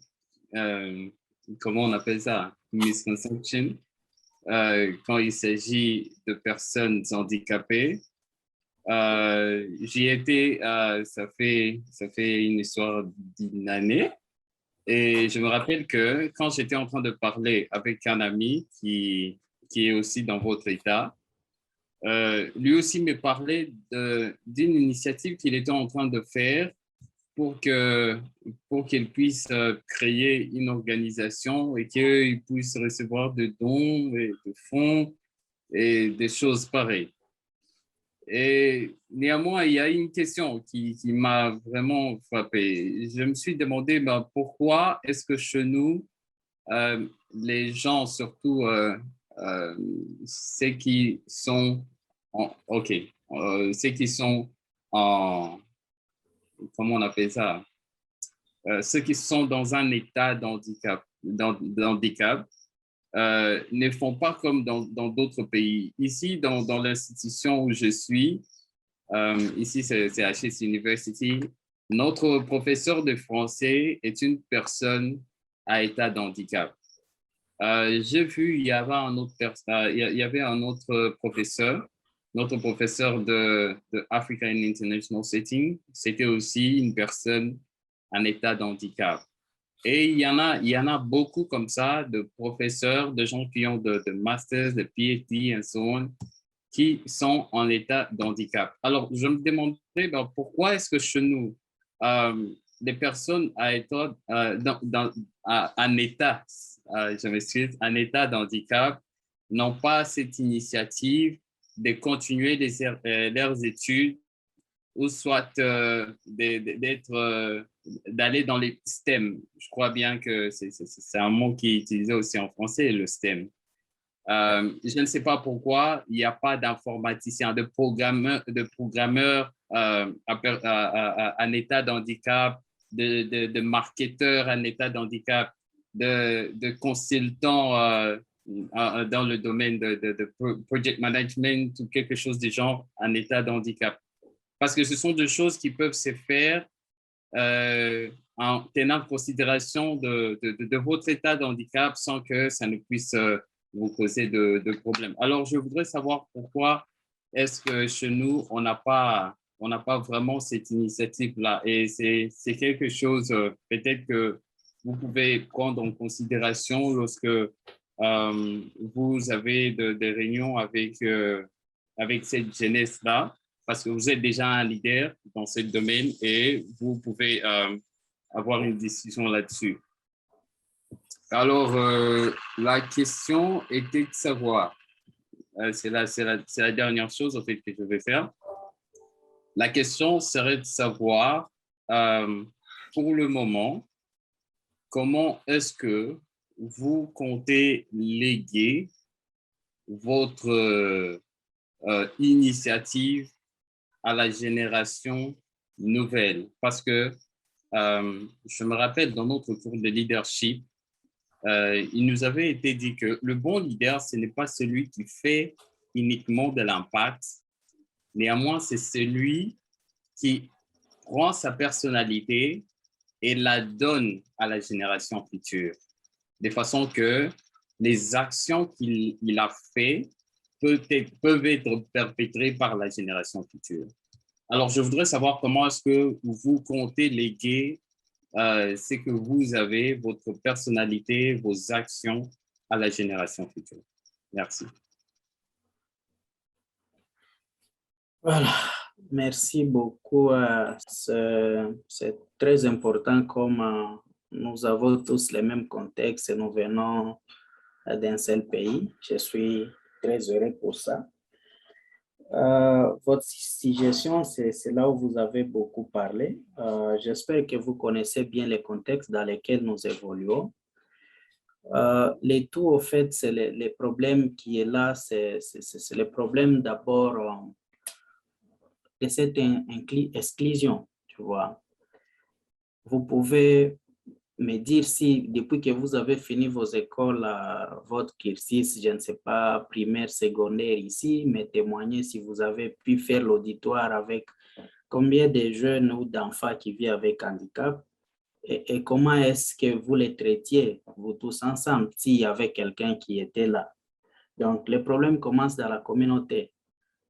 S8: comment on appelle ça, misconception, quand il s'agit de personnes handicapées. J'y étais, ça fait une histoire d'une année. Et je me rappelle que quand j'étais en train de parler avec un ami qui est aussi dans votre état, lui aussi me parlait d'une initiative qu'il était en train de faire pour qu'il puisse créer une organisation et qu'il puisse recevoir des dons et des fonds et des choses pareilles. Et néanmoins, il y a une question qui m'a vraiment frappé. Je me suis demandé pourquoi est-ce que chez nous, les gens, surtout ceux qui sont ceux qui sont en, comment on appelle ça, ceux qui sont dans un état d'handicap, ne font pas comme dans d'autres pays. Ici, dans l'institution où je suis, ici c'est HS University, notre professeur de français est une personne à état d'handicap. J'ai vu, il y avait un autre professeur, notre professeur de Africa and International Setting, c'était aussi une personne en état d'handicap. Et il y en a beaucoup comme ça, de professeurs, de gens qui ont de masters, de PhD, et so on, qui sont en état d'handicap. Alors, je me demandais pourquoi est-ce que chez nous, les personnes à état, en état, je m'excuse, en état d'handicap, n'ont pas cette initiative de continuer leurs études ou soit d'aller dans les STEM. Je crois bien que c'est un mot qui est utilisé aussi en français, le STEM. Je ne sais pas pourquoi il n'y a pas d'informaticiens, de programmeurs en état d'handicap, de marketeurs en état d'handicap, de consultants dans le domaine de project management ou quelque chose du genre en état d'handicap. Parce que ce sont des choses qui peuvent se faire en tenant considération de votre état de handicap sans que ça ne puisse vous causer de problèmes. Alors, je voudrais savoir pourquoi est-ce que chez nous, on n'a pas vraiment cette initiative-là. Et c'est quelque chose peut-être que vous pouvez prendre en considération lorsque vous avez des réunions avec cette jeunesse-là, parce que vous êtes déjà un leader dans ce domaine et vous pouvez avoir une discussion là-dessus. Alors, la question était de savoir, c'est la dernière chose en fait, que je vais faire. La question serait de savoir, pour le moment, comment est-ce que vous comptez léguer votre initiative à la génération nouvelle? Parce que je me rappelle dans notre cours de leadership, il nous avait été dit que le bon leader, ce n'est pas celui qui fait uniquement de l'impact, néanmoins, c'est celui qui prend sa personnalité et la donne à la génération future, de façon que les actions qu'il a faites peuvent être perpétrées par la génération future. Alors, je voudrais savoir comment est-ce que vous comptez léguer ce que vous avez, votre personnalité, vos actions à la génération future. Merci.
S5: Voilà, merci beaucoup. C'est très important comme nous avons tous les mêmes contextes et nous venons d'un seul pays. Je suis très heureux pour ça. Votre suggestion, c'est là où vous avez beaucoup parlé. J'espère que vous connaissez bien les contextes dans lesquels nous évoluons. Les tout, au fait, c'est les problèmes qui est là, c'est le problème d'abord de cette exclusion, tu vois. Vous pouvez me dire si, depuis que vous avez fini vos écoles, votre cursus, je ne sais pas, primaire, secondaire ici, mais témoignez si vous avez pu faire l'auditoire avec combien de jeunes ou d'enfants qui vivent avec handicap et comment est-ce que vous les traitiez, vous tous ensemble, s'il y avait quelqu'un qui était là. Donc, le problème commence dans la communauté.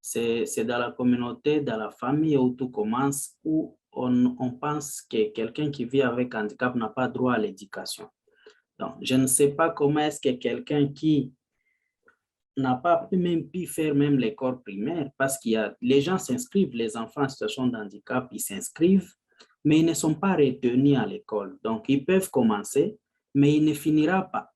S5: C'est dans la communauté, dans la famille où tout commence, où on pense que quelqu'un qui vit avec handicap n'a pas droit à l'éducation. Donc, je ne sais pas comment est-ce que quelqu'un qui n'a pas même pu faire même l'école primaire, parce qu'il y a, les gens s'inscrivent, les enfants en situation de handicap, ils s'inscrivent, mais ils ne sont pas retenus à l'école. Donc, ils peuvent commencer, mais il ne finira pas.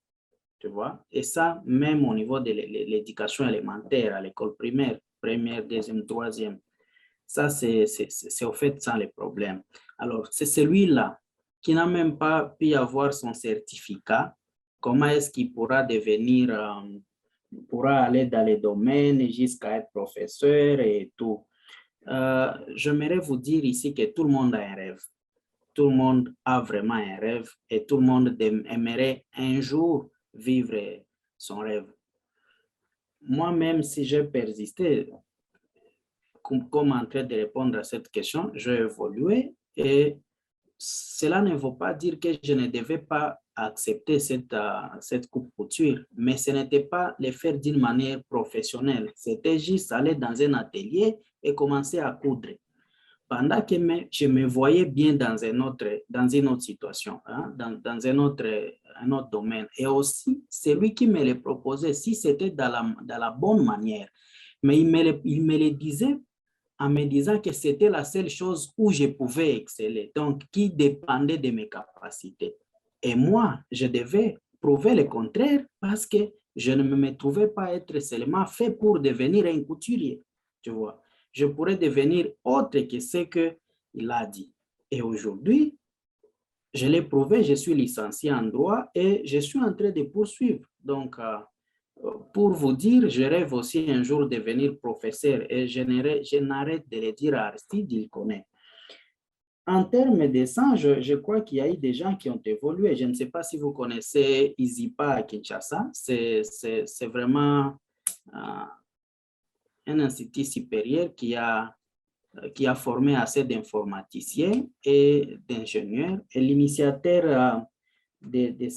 S5: Tu vois? Et ça, même au niveau de l'éducation élémentaire, à l'école primaire, première, deuxième, troisième, ça, c'est au fait ça les problèmes. Alors, c'est celui-là qui n'a même pas pu avoir son certificat. Comment est-ce qu'il pourra devenir, pourra aller dans les domaines jusqu'à être professeur et tout? J'aimerais vous dire ici que tout le monde a un rêve. Tout le monde a vraiment un rêve et tout le monde aimerait un jour vivre son rêve. Moi-même, si j'ai persisté, comme en train de répondre à cette question, j'ai évolué et cela ne veut pas dire que je ne devais pas accepter cette coupe-couture, mais ce n'était pas le faire d'une manière professionnelle. C'était juste aller dans un atelier et commencer à coudre. Pendant que je me voyais bien dans une autre situation, hein, dans un autre domaine. Et aussi, c'est lui qui me le proposait, si c'était dans la bonne manière. Mais il me le disait en me disant que c'était la seule chose où je pouvais exceller, donc qui dépendait de mes capacités. Et moi, je devais prouver le contraire parce que je ne me trouvais pas être seulement fait pour devenir un couturier, tu vois. Je pourrais devenir autre que ce qu'il a dit. Et aujourd'hui, je l'ai prouvé, je suis licencié en droit et je suis en train de poursuivre. Donc, pour vous dire, je rêve aussi un jour de devenir professeur et je n'arrête de le dire à Aristide, il connaît. En termes de ça, je crois qu'il y a eu des gens qui ont évolué. Je ne sais pas si vous connaissez Izipa à Kinshasa. C'est vraiment un institut supérieur qui a formé assez d'informaticiens et d'ingénieurs. Et l'initiateur de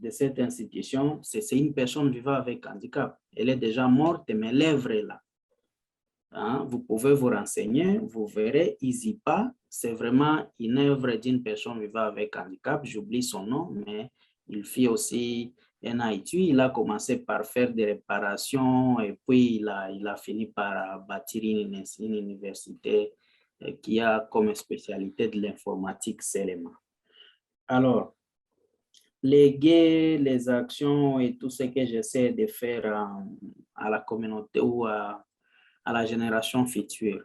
S5: cette institution, c'est une personne vivant avec handicap. Elle est déjà morte, mais l'œuvre est là. Hein? Vous pouvez vous renseigner, vous verrez, Izipa, c'est vraiment une œuvre d'une personne vivant avec handicap. J'oublie son nom, mais il fit aussi un étude. Il a commencé par faire des réparations et puis il a fini par bâtir une université qui a comme spécialité de l'informatique seulement. Alors, léguer les actions et tout ce que j'essaie de faire à la communauté ou à la génération future.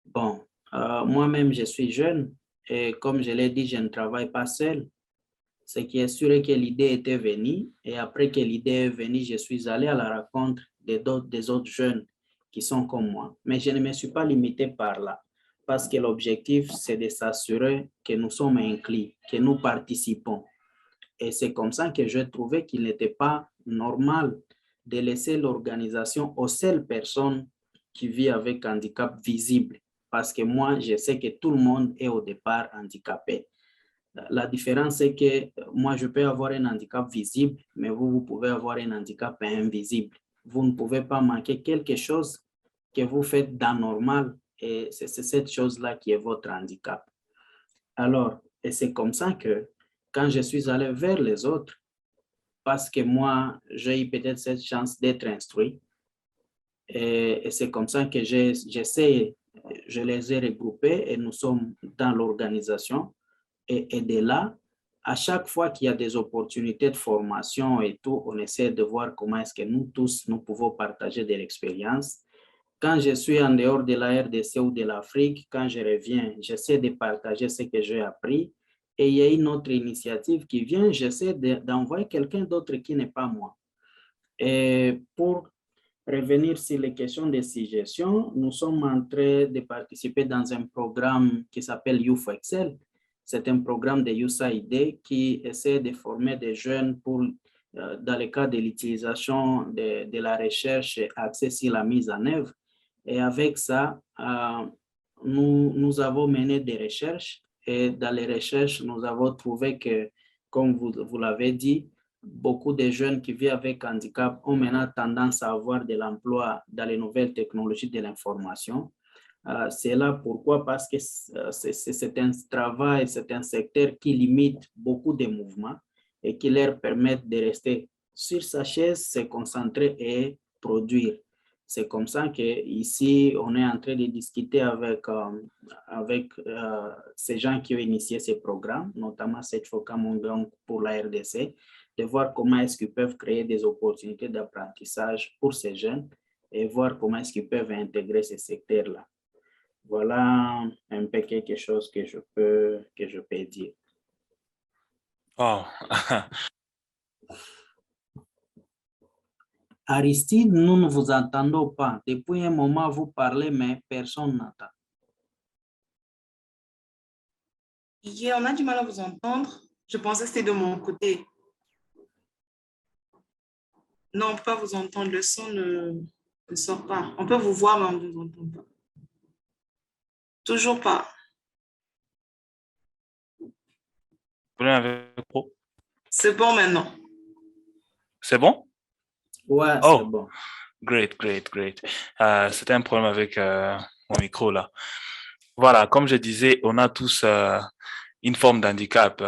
S5: Bon, moi-même, je suis jeune et comme je l'ai dit, je ne travaille pas seul. Ce qui est sûr est que l'idée était venue et après que l'idée est venue, je suis allé à la rencontre des autres jeunes qui sont comme moi. Mais je ne me suis pas limité par là parce que l'objectif, c'est de s'assurer que nous sommes inclus, que nous participons. Et c'est comme ça que j'ai trouvé qu'il n'était pas normal de laisser l'organisation aux seules personnes qui vivent avec handicap visible. Parce que moi, je sais que tout le monde est au départ handicapé. La différence, c'est que moi, je peux avoir un handicap visible, mais vous pouvez avoir un handicap invisible. Vous ne pouvez pas manquer quelque chose que vous faites d'anormal et c'est cette chose-là qui est votre handicap. Alors, et c'est comme ça que quand je suis allé vers les autres, parce que moi, j'ai eu peut-être cette chance d'être instruit, et c'est comme ça que je les ai regroupés et nous sommes dans l'organisation. Et de là, à chaque fois qu'il y a des opportunités de formation et tout, on essaie de voir comment est-ce que nous tous, nous pouvons partager de l'expérience. Quand je suis en dehors de la RDC ou de l'Afrique, quand je reviens, j'essaie de partager ce que j'ai appris. Et il y a une autre initiative qui vient, j'essaie d'envoyer quelqu'un d'autre qui n'est pas moi. Et pour revenir sur les questions de suggestion, nous sommes en train de participer dans un programme qui s'appelle Youth Excel. C'est un programme de USAID qui essaie de former des jeunes pour, dans le cas de l'utilisation de la recherche axée sur la mise en œuvre. Et avec ça, nous avons mené des recherches et dans les recherches, nous avons trouvé que, comme vous l'avez dit, beaucoup de jeunes qui vivent avec handicap ont maintenant tendance à avoir de l'emploi dans les nouvelles technologies de l'information. C'est là pourquoi, parce que c'est un travail, c'est un secteur qui limite beaucoup de mouvements et qui leur permet de rester sur sa chaise, se concentrer et produire. C'est comme ça qu'ici, on est en train de discuter avec ces gens qui ont initié ces programmes, notamment cette Focamongang pour la RDC, de voir comment est-ce qu'ils peuvent créer des opportunités d'apprentissage pour ces jeunes et voir comment est-ce qu'ils peuvent intégrer ces secteurs-là. Voilà un peu quelque chose que je peux dire.
S3: Oh.
S5: Aristide, nous ne vous entendons pas. Depuis un moment, vous parlez, mais personne n'entend.
S4: On a du mal à vous entendre. Je pensais que c'était de mon côté. Non, on ne peut pas vous entendre. Le son ne sort pas. On peut vous voir, mais on ne vous entend pas. Toujours pas. C'est bon maintenant.
S3: C'est bon?
S5: Ouais,
S3: oh,
S5: c'est bon.
S3: Great. C'était un problème avec mon micro là. Voilà, comme je disais, on a tous une forme d'handicap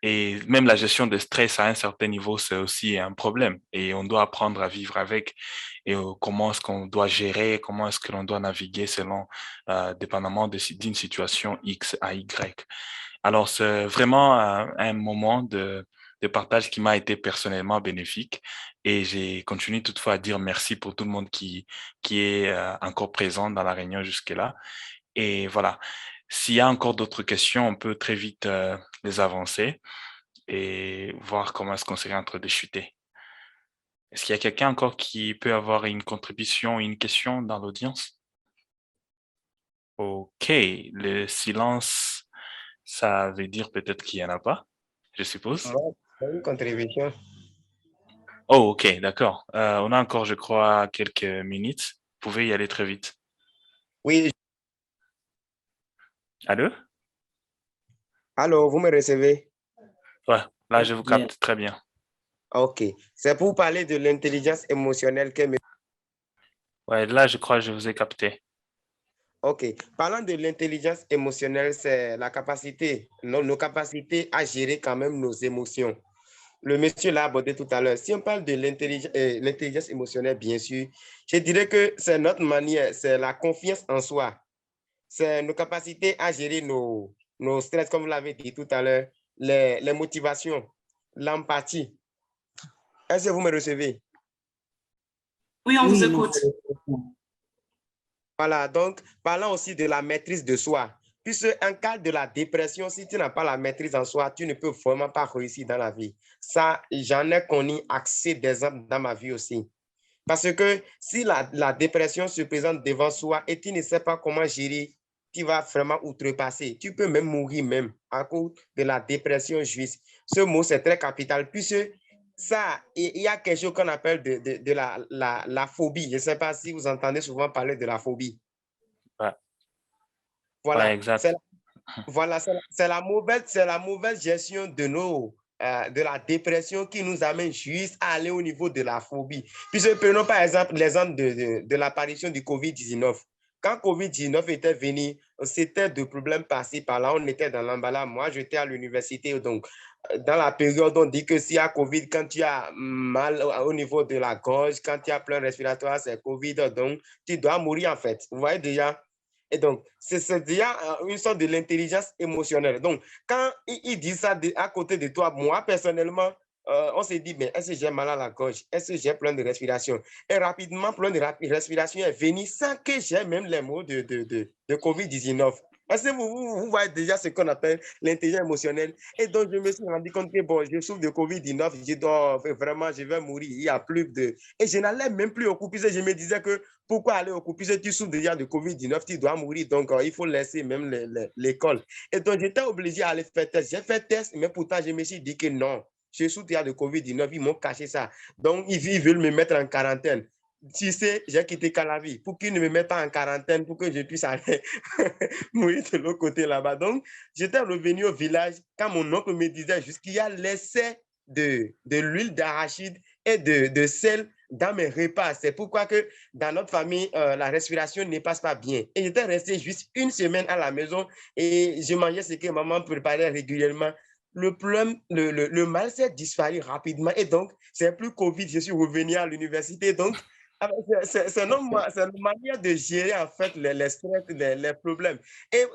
S3: et même la gestion de stress à un certain niveau, c'est aussi un problème et on doit apprendre à vivre avec et comment est-ce qu'on doit gérer, comment est-ce que l'on doit naviguer selon, dépendamment d'une situation X à Y. Alors, c'est vraiment un moment de partage qui m'a été personnellement bénéfique et j'ai continué toutefois à dire merci pour tout le monde qui est encore présent dans la réunion jusque-là. Et voilà, s'il y a encore d'autres questions, on peut très vite les avancer et voir comment est-ce qu'on serait en train de chuter. Est-ce qu'il y a quelqu'un encore qui peut avoir une contribution, une question dans l'audience? OK, le silence, ça veut dire peut-être qu'il n'y en a pas, je suppose.
S7: Moi, j'ai une contribution.
S3: Oh, OK, d'accord. On a encore, je crois, quelques minutes. Vous pouvez y aller très vite.
S7: Oui.
S3: Allô?
S7: Allô, vous me recevez?
S3: Ouais, là, je vous capte très bien.
S7: OK. C'est pour parler de l'intelligence émotionnelle que...
S3: Ouais, là, je crois que je vous ai capté.
S7: OK. Parlant de l'intelligence émotionnelle, c'est la capacité, nos capacités à gérer quand même nos émotions. Le monsieur l'a abordé tout à l'heure. Si on parle de l'intelligence émotionnelle, bien sûr, je dirais que c'est notre manière, c'est la confiance en soi. C'est nos capacités à gérer nos stress, comme vous l'avez dit tout à l'heure, les motivations, l'empathie. Est-ce que vous me recevez?
S4: Oui, on vous
S5: Oui,
S4: écoute.
S7: Voilà, donc parlons aussi de la maîtrise de soi. Puisque en cas de la dépression, si tu n'as pas la maîtrise en soi, tu ne peux vraiment pas réussir dans la vie. Ça, j'en ai connu assez d'exemples dans ma vie aussi. Parce que si la dépression se présente devant soi et tu ne sais pas comment gérer, tu vas vraiment outrepasser. Tu peux même mourir même à cause de la dépression juive. Ce mot, c'est très capital puisque ça, il y a quelque chose qu'on appelle de la phobie. Je ne sais pas si vous entendez souvent parler de la phobie.
S3: Ouais,
S7: Voilà,
S3: exact.
S7: voilà, c'est la mauvaise gestion de la dépression qui nous amène juste à aller au niveau de la phobie. Puisque prenons par exemple l'exemple de l'apparition du COVID-19. Quand COVID-19 était venu, c'était de problèmes passés par là. On était dans l'emballage. Moi, j'étais à l'université. Donc, dans la période, on dit que s'il y a COVID, quand tu as mal au niveau de la gorge, quand tu as plein respiratoire, c'est COVID. Donc, tu dois mourir en fait. Vous voyez déjà? Et donc, c'est déjà une sorte de l'intelligence émotionnelle. Donc, quand il dit ça à côté de toi, moi, personnellement, on se dit, mais est-ce que j'ai mal à la gorge? Est-ce que j'ai plein de respiration? Et rapidement, plein de respiration est venu sans que j'ai même les mots de COVID-19. Est-ce que vous voyez déjà ce qu'on appelle l'intelligence émotionnelle? Et donc, je me suis rendu compte que, bon, je souffre de COVID-19, je dois vraiment, je vais mourir, il n'y a plus de... Et je n'allais même plus au coup, puisque je me disais que pourquoi aller au coup, puisque tu souffres déjà de COVID-19, tu dois mourir, donc il faut laisser même l'école. Et donc, j'étais obligé à aller faire test. J'ai fait test, mais pourtant, je me suis dit que non, je souffre déjà de COVID-19, ils m'ont caché ça. Donc, ils veulent me mettre en quarantaine. Tu sais, j'ai quitté Calavi pour qu'ils ne me mettent pas en quarantaine, pour que je puisse aller mourir de l'autre côté là-bas. Donc, j'étais revenu au village quand mon oncle me disait juste qu'il y a l'essai de l'huile d'arachide et de sel dans mes repas. C'est pourquoi que dans notre famille, la respiration ne passe pas bien. Et j'étais resté juste une semaine à la maison et je mangeais ce que maman préparait régulièrement. Le problème, le mal s'est disparu rapidement et donc, c'est plus Covid, je suis revenu à l'université. Donc, c'est une manière de gérer en fait les stress, les problèmes. Et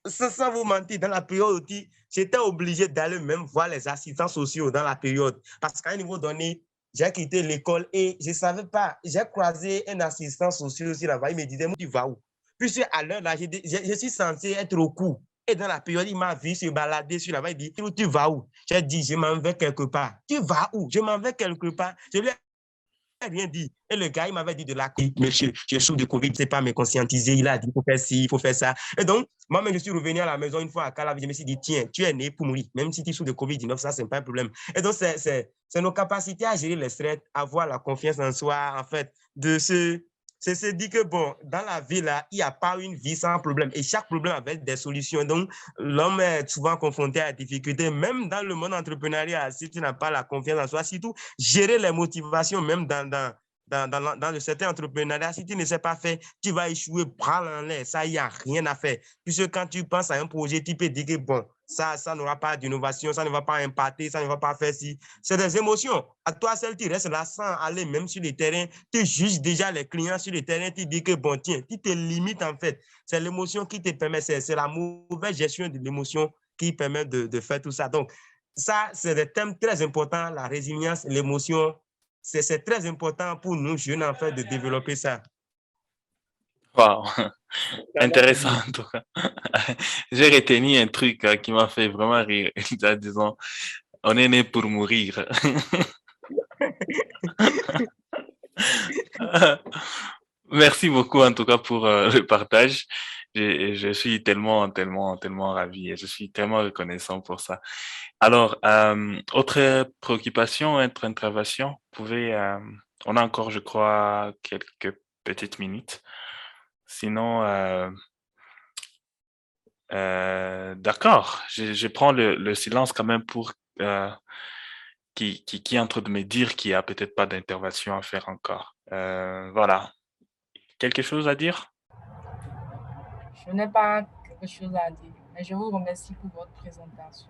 S7: sans vous mentir, dans la période aussi, j'étais obligé d'aller même voir les assistants sociaux dans la période. Parce qu'à un niveau donné, j'ai quitté l'école et je ne savais pas. J'ai croisé un assistant social aussi là-bas. Il me disait, tu vas où? Puisque à l'heure là, je suis censé être au cours. Et dans la période, il m'a vu se balader sur là-bas. Il dit, tu vas où? J'ai dit, je m'en vais quelque part. Tu vas où? Je m'en vais quelque part. Je lui ai rien dit. Et le gars, il m'avait dit de la monsieur, je souffre de Covid, je ne sais pas me conscientiser. Il a dit, il faut faire ci, il faut faire ça. Et donc, moi-même, je suis revenu à la maison une fois à Calavi. Je me suis dit, tiens, tu es né pour mourir. Même si tu souffres de Covid-19, ça, ce n'est pas un problème. Et donc, c'est nos capacités à gérer les stress, avoir la confiance en soi, en fait, c'est se dire que, bon, dans la vie, là, il n'y a pas une vie sans problème. Et chaque problème avait des solutions. Donc, l'homme est souvent confronté à des difficultés. Même dans le monde entrepreneurial, si tu n'as pas la confiance en soi, surtout, gérer les motivations, même dans le certain entrepreneuriat, si tu ne sais pas faire, tu vas échouer bras en l'air. Ça, il n'y a rien à faire. Puisque quand tu penses à un projet, tu peux dire que bon, ça n'aura pas d'innovation, ça ne va pas impacter, ça ne va pas faire ci. C'est des émotions. À toi seul, tu restes là sans aller même sur le terrain. Tu juges déjà les clients sur le terrain, tu dis que bon, tiens, tu te limites en fait. C'est l'émotion qui te permet, c'est la mauvaise gestion de l'émotion qui permet de faire tout ça. Donc, ça, c'est des thèmes très importants, la résilience, l'émotion. C'est très important pour nous jeunes, en fait, de développer ça.
S3: Wow. Intéressant en tout cas. J'ai retenu un truc qui m'a fait vraiment rire, en disant, on est né pour mourir. Merci beaucoup en tout cas pour le partage. Je suis tellement ravi et je suis tellement reconnaissant pour ça. Alors, autre préoccupation, autre intervention, vous pouvez, on a encore, je crois, quelques petites minutes. Sinon, d'accord, je prends le silence quand même pour qui est en train de me dire qu'il n'y a peut-être pas d'intervention à faire encore. Voilà. Quelque chose à dire?
S9: Je n'ai pas quelque chose à dire, mais je vous remercie pour votre présentation.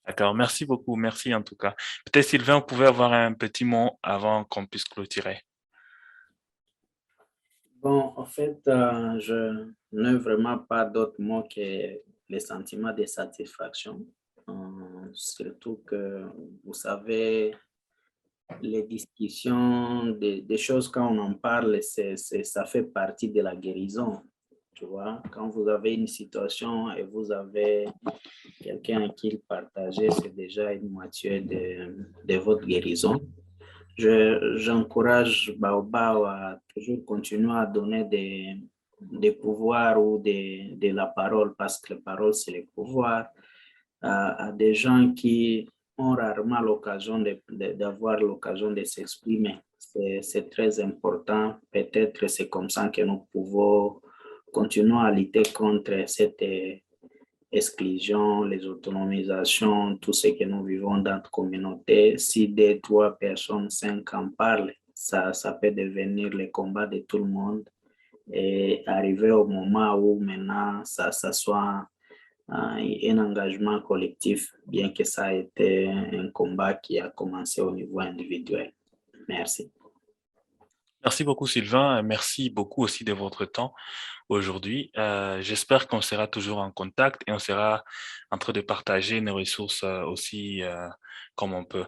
S3: D'accord, merci beaucoup, merci en tout cas. Peut-être Sylvain, vous pouvez avoir un petit mot avant qu'on puisse clôturer.
S5: Bon, en fait, je n'ai vraiment pas d'autre mot que les sentiments de satisfaction surtout que, vous savez, les discussions, des choses, quand on en parle, ça fait partie de la guérison. Tu vois, quand vous avez une situation et vous avez quelqu'un à qui le partager, c'est déjà une moitié de votre guérison. J'encourage Baobab à toujours continuer à donner des pouvoirs ou de la parole, parce que la parole, c'est le pouvoir, à des gens qui ont rarement l'occasion d'avoir l'occasion de s'exprimer. C'est très important. Peut-être c'est comme ça que nous pouvons continuer à lutter contre cette exclusion, les autonomisations, tout ce que nous vivons dans notre communauté. Si 2, 3 personnes, 5 en parlent, ça peut devenir le combat de tout le monde et arriver au moment où maintenant ça soit un engagement collectif, bien que ça a été un combat qui a commencé au niveau individuel. Merci.
S3: Merci beaucoup, Sylvain. Merci beaucoup aussi de votre temps aujourd'hui. J'espère qu'on sera toujours en contact et on sera en train de partager nos ressources aussi comme on peut.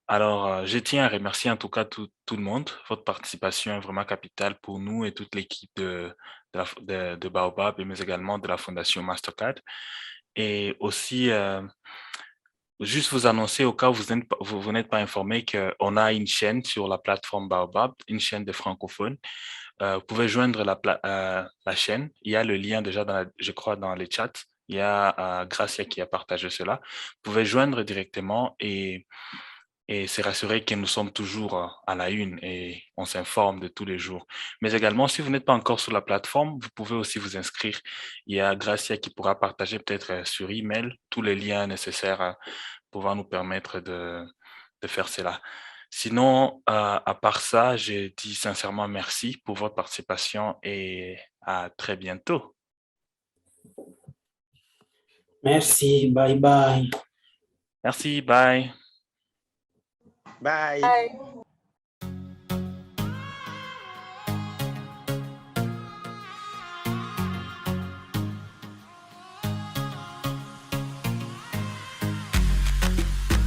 S3: Alors, je tiens à remercier en tout cas tout le monde. Votre participation est vraiment capitale pour nous et toute l'équipe de Baobab, mais également de la Fondation Mastercard. Et aussi, juste vous annoncer au cas où vous n'êtes pas informé qu'on a une chaîne sur la plateforme Baobab, une chaîne de francophones. Vous pouvez joindre la chaîne. Il y a le lien déjà, je crois, dans les chats. Il y a Gracia qui a partagé cela. Vous pouvez joindre directement et se rassurer que nous sommes toujours à la une et on s'informe de tous les jours. Mais également, si vous n'êtes pas encore sur la plateforme, vous pouvez aussi vous inscrire. Il y a Gracia qui pourra partager peut-être sur email tous les liens nécessaires pour nous permettre de faire cela. Sinon, à part ça, je dis sincèrement merci pour votre participation et à très bientôt.
S5: Merci, bye bye.
S3: Merci, bye.
S7: Bye.
S9: Bye.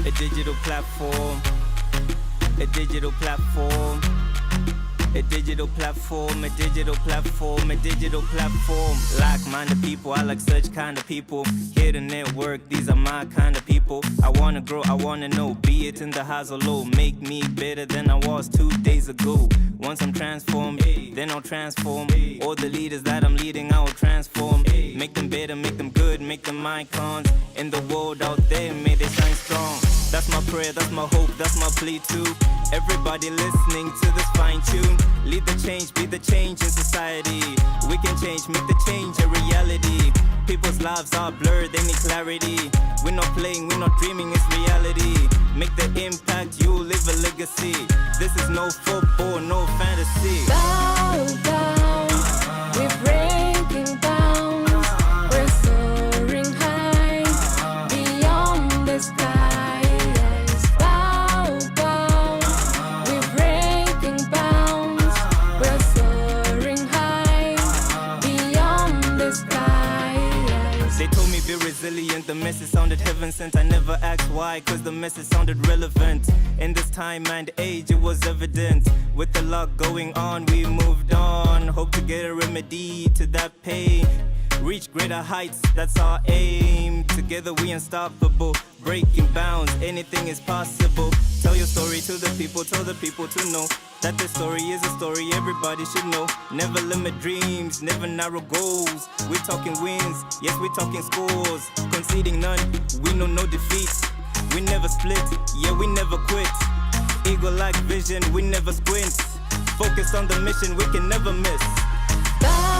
S1: A digital platform, a digital platform, a digital platform, a digital platform, a digital platform. Like-minded people, I like such kind of people. Here to network, these are my kind of people. I wanna grow, I wanna know, be it in the highs or low. Make me better than I was 2 days ago. Once I'm transformed, then I'll transform. All the leaders that I'm leading, I will transform. Make them better, make them good, make them icons. In the world out there, may they shine strong. That's my prayer, that's my hope, that's my plea too. Everybody listening to this fine tune. Lead the change, be the change in society. We can change, make the change a reality. People's lives are blurred, they need clarity. We're not playing, we're not dreaming, it's reality. Make the impact, you live a legacy. This is no football, no fantasy.
S2: Bow down, we're breaking bounds. We're soaring high beyond the skies. Bow down, we're breaking bounds. We're soaring high beyond the skies.
S1: They told me be resilient, the message sounded heaven sent. I never asked why, cause the message sounded relevant. In this time and age it was evident. With a lot going on we moved on. Hope to get a remedy to that pain. Reach greater heights, that's our aim. Together we unstoppable, breaking bounds, anything is possible. Tell your story to the people, tell the people to know that this story is a story everybody should know. Never limit dreams, never narrow goals. We're talking wins, yes we're talking scores. Conceding none, we know no defeat. We never split, yeah we never quit. Eagle-like vision, we never squint. Focus on the mission, we can never miss.
S2: Bow